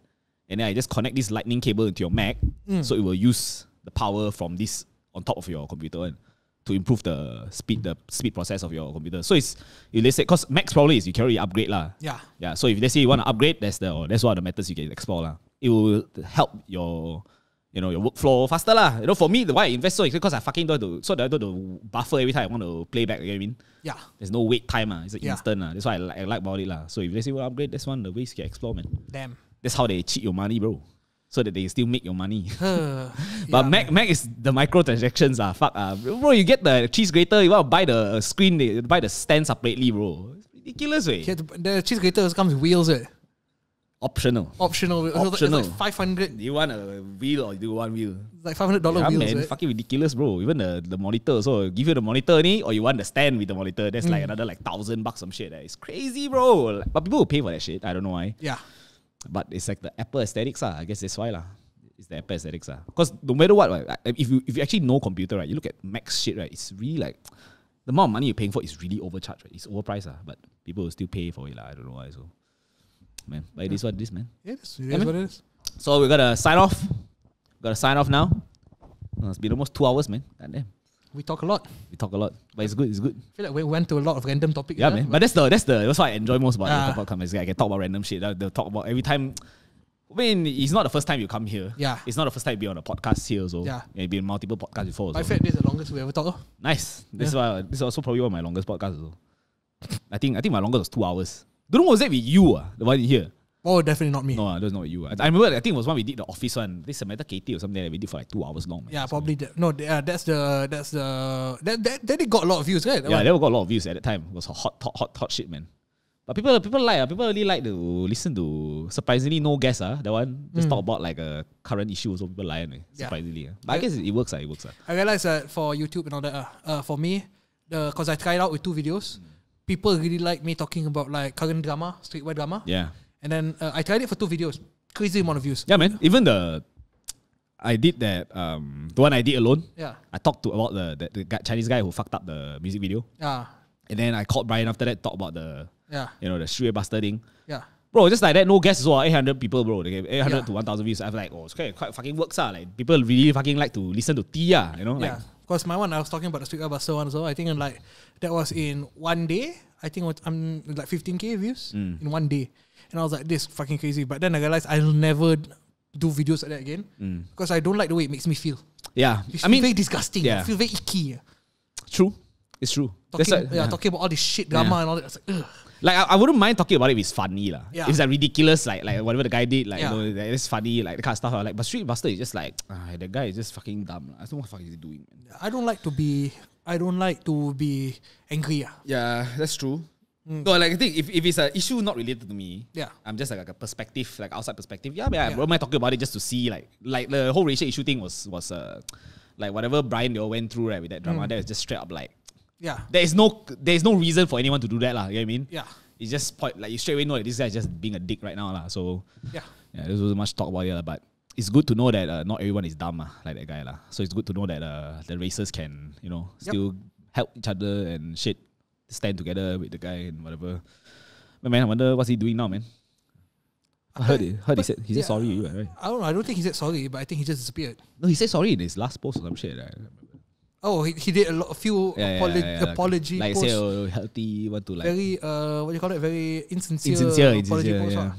and then I just connect this lightning cable into your Mac, so it will use the power from this on top of your computer to improve the speed process of your computer. So let's say, because Mac's problem is you can already upgrade lah. Yeah. Yeah. So if let's say you want to upgrade, that's one of the methods you can explore lah. It will help your your workflow faster lah. For me, why I invest so because I fucking don't have to buffer every time I want to play back. You know what I mean? Yeah. There's no wait time. It's instant. That's why I like about it lah. So if let's say you want to upgrade, that's one of the ways you can explore, man. Damn. That's how they cheat your money, bro. So that they still make your money. Yeah, But Mac is the microtransactions bro, you get the cheese grater, you want to buy the screen, you buy the stand separately, bro. It's ridiculous, way. The cheese grater comes with wheels, Optional. It's like 500. Do you want a wheel or do you want wheel? Like $500 Yeah, wheels, man, right? fucking ridiculous, bro. Even the monitor, so give you the monitor or you want the stand with the monitor, that's like another like $1,000 some shit. It's crazy, bro. But people will pay for that shit. I don't know why. Yeah. But it's like the Apple aesthetics, I guess that's why lah. It's the Apple aesthetics, because no matter what, right, if you actually know computer, right, you look at Mac's shit, right, it's really like the amount of money you're paying for is really overcharged, right? It's overpriced, but people will still pay for it, I don't know why. So, man, but it is what it is, man. It is what it is. So we gotta sign off. Now. It's been almost 2 hours, man. Goddamn. We talk a lot. But it's good. It's good. I feel like we went to a lot of random topics. Yeah, man. But that's what I enjoy most about the podcast. I can talk about random shit. They'll talk about every time. I mean, it's not the first time you come here. Yeah. It's not the first time you be on a podcast here. So Yeah. You've been on multiple podcasts before. I So. felt this is the longest we ever talked. Nice. This is also probably one of my longest podcasts. Also. I think my longest was 2 hours. Don't know, was that with you? The one here? Oh, definitely not me. No, that's not with you. I remember. I think it was one we did the office one. This Samantha Katie or something that we did for like 2 hours long. Man. Yeah, probably. That's the that it got a lot of views, right? Yeah, they got a lot of views at that time. It was hot shit, man. But people really like to listen to surprisingly no guests. That one just talk about like a current issue, so people like surprisingly. But I guess it works. It works. I realized that for YouTube and all that, for me, because I tried out with 2 videos, people really like me talking about like current drama, streetwear drama. Yeah. And then I tried it for 2 videos. Crazy amount of views. Yeah, man. Even I did that. The one I did alone. Yeah. I talked about the Chinese guy who fucked up the music video. Yeah. And then I called Brian after that, talk about the the street buster thing. Yeah. Bro, just like that, no guests as well. 800 people, bro. They get 800 to 1,000 views. I was like, oh, it's quite fucking works. Like people really fucking like to listen to T. Yeah. Like, because my one, I was talking about the street buster one as well. I think that was in one day. I think I'm like 15K views in one day. And I was like, this is fucking crazy. But then I realized I'll never do videos like that again. Because I don't like the way it makes me feel. Yeah. I mean, very disgusting. I feel very icky. True. It's true. Talking about all this shit drama and all that. It's like, ugh. Like I wouldn't mind talking about it if it's funny. Yeah. If it's like ridiculous, like whatever the guy did, it's funny, like the kind of stuff. But Street Buster is just like, that guy is just fucking dumb. I don't know what the fuck is he doing, man. I don't like to be angry. Yeah, that's true. No, like I think if it's an issue not related to me, I'm just like a perspective, like outside perspective. I don't mind talking about it just to see like the whole racial issue thing was like whatever Brian they all went through, right, with that drama. That is just straight up like, there is no reason for anyone to do that, lah. You know what I mean? Yeah. It's just like you straight away know that this guy is just being a dick right now, lah. So there's wasn't much talk about it, but it's good to know that not everyone is dumb, like that guy, lah. So it's good to know that the races can still help each other and shit. Stand together with the guy and whatever. But man, I wonder what's he doing now, man. I heard he said sorry to you, right? I don't know. I don't think he said sorry, but I think he just disappeared. No, he said sorry in his last post or some shit. Right? Oh, he did a few apology like posts. say, oh, healthy, want to like very what do you call it? Very insincere apology posts. Yeah.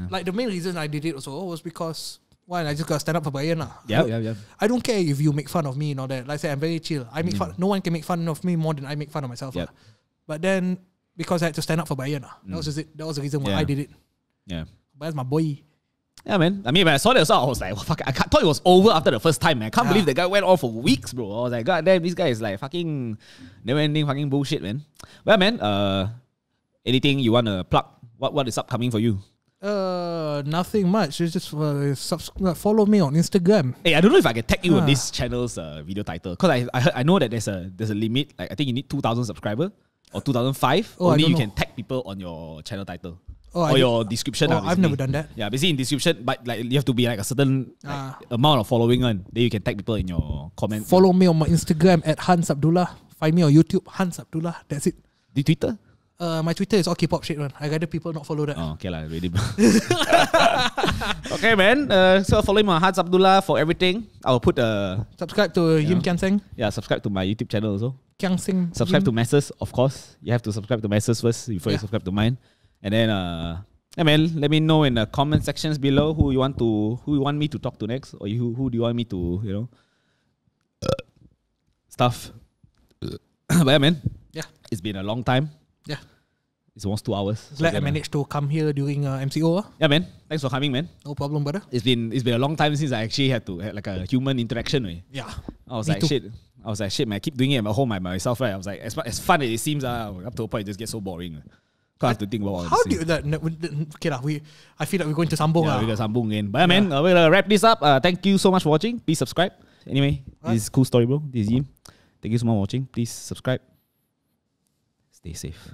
Like the main reason I did it also was because one, I just gotta stand up for Brian. Yeah. I don't care if you make fun of me and all that. Like I said, I'm very chill. I make fun. No one can make fun of me more than I make fun of myself. Yep. But then because I had to stand up for Brian, that was just it. That was the reason why I did it. Yeah. Brian's my boy. Yeah, man. I mean, when I saw that, I was like, well, fuck, I thought it was over after the first time, man. I can't believe the guy went on for weeks, bro. I was like, god damn, this guy is like fucking never-ending fucking bullshit, man. Well, man, anything you want to plug? What is upcoming for you? Nothing much. It's just follow me on Instagram. Hey, I don't know if I can tag you on this channel's video title, because I know that there's a limit. Like I think you need 2,000 subscribers or 2,005. Only you can tag people on your channel title or your description. I've never done that. Yeah, basically in description, but like you have to be like a certain amount of following on. Then you can tag people in your comment. Follow me on my Instagram at Hans Abdullah. Find me on YouTube, Hans Abdullah. That's it. The Twitter? My Twitter is all K-pop shit, man. I rather people not follow that. Oh, okay lah, really. Okay, man. So follow me on Hans Abdullah for everything. I'll put subscribe to Yim Kian Seng. Yeah, subscribe to my YouTube channel also. Kiang Seng. Subscribe to Masses, of course. You have to subscribe to Masses first before you subscribe to mine. And then yeah, man, let me know in the comment sections below who you want me to talk to next, or who do you want me to, stuff. But yeah, man. Yeah. It's been a long time. Yeah. It's almost 2 hours. Glad I managed to come here during MCO. Yeah, man. Thanks for coming, man. No problem, brother. It's been a long time since I actually had to have like a human interaction. Right? Yeah. I was like, shit, man. I keep doing it at home by myself, right? I was like, as fun as it seems, up to a point, it just gets so boring. Can't have to think about how do you that? Okay, I feel like we're going to sambung. Yeah, we're going to sambung again. But yeah, man, we're going to wrap this up. Thank you so much for watching. Please subscribe. Anyway, this is Cool Story, bro. This is Yim. Thank you so much for watching. Please subscribe. Stay safe.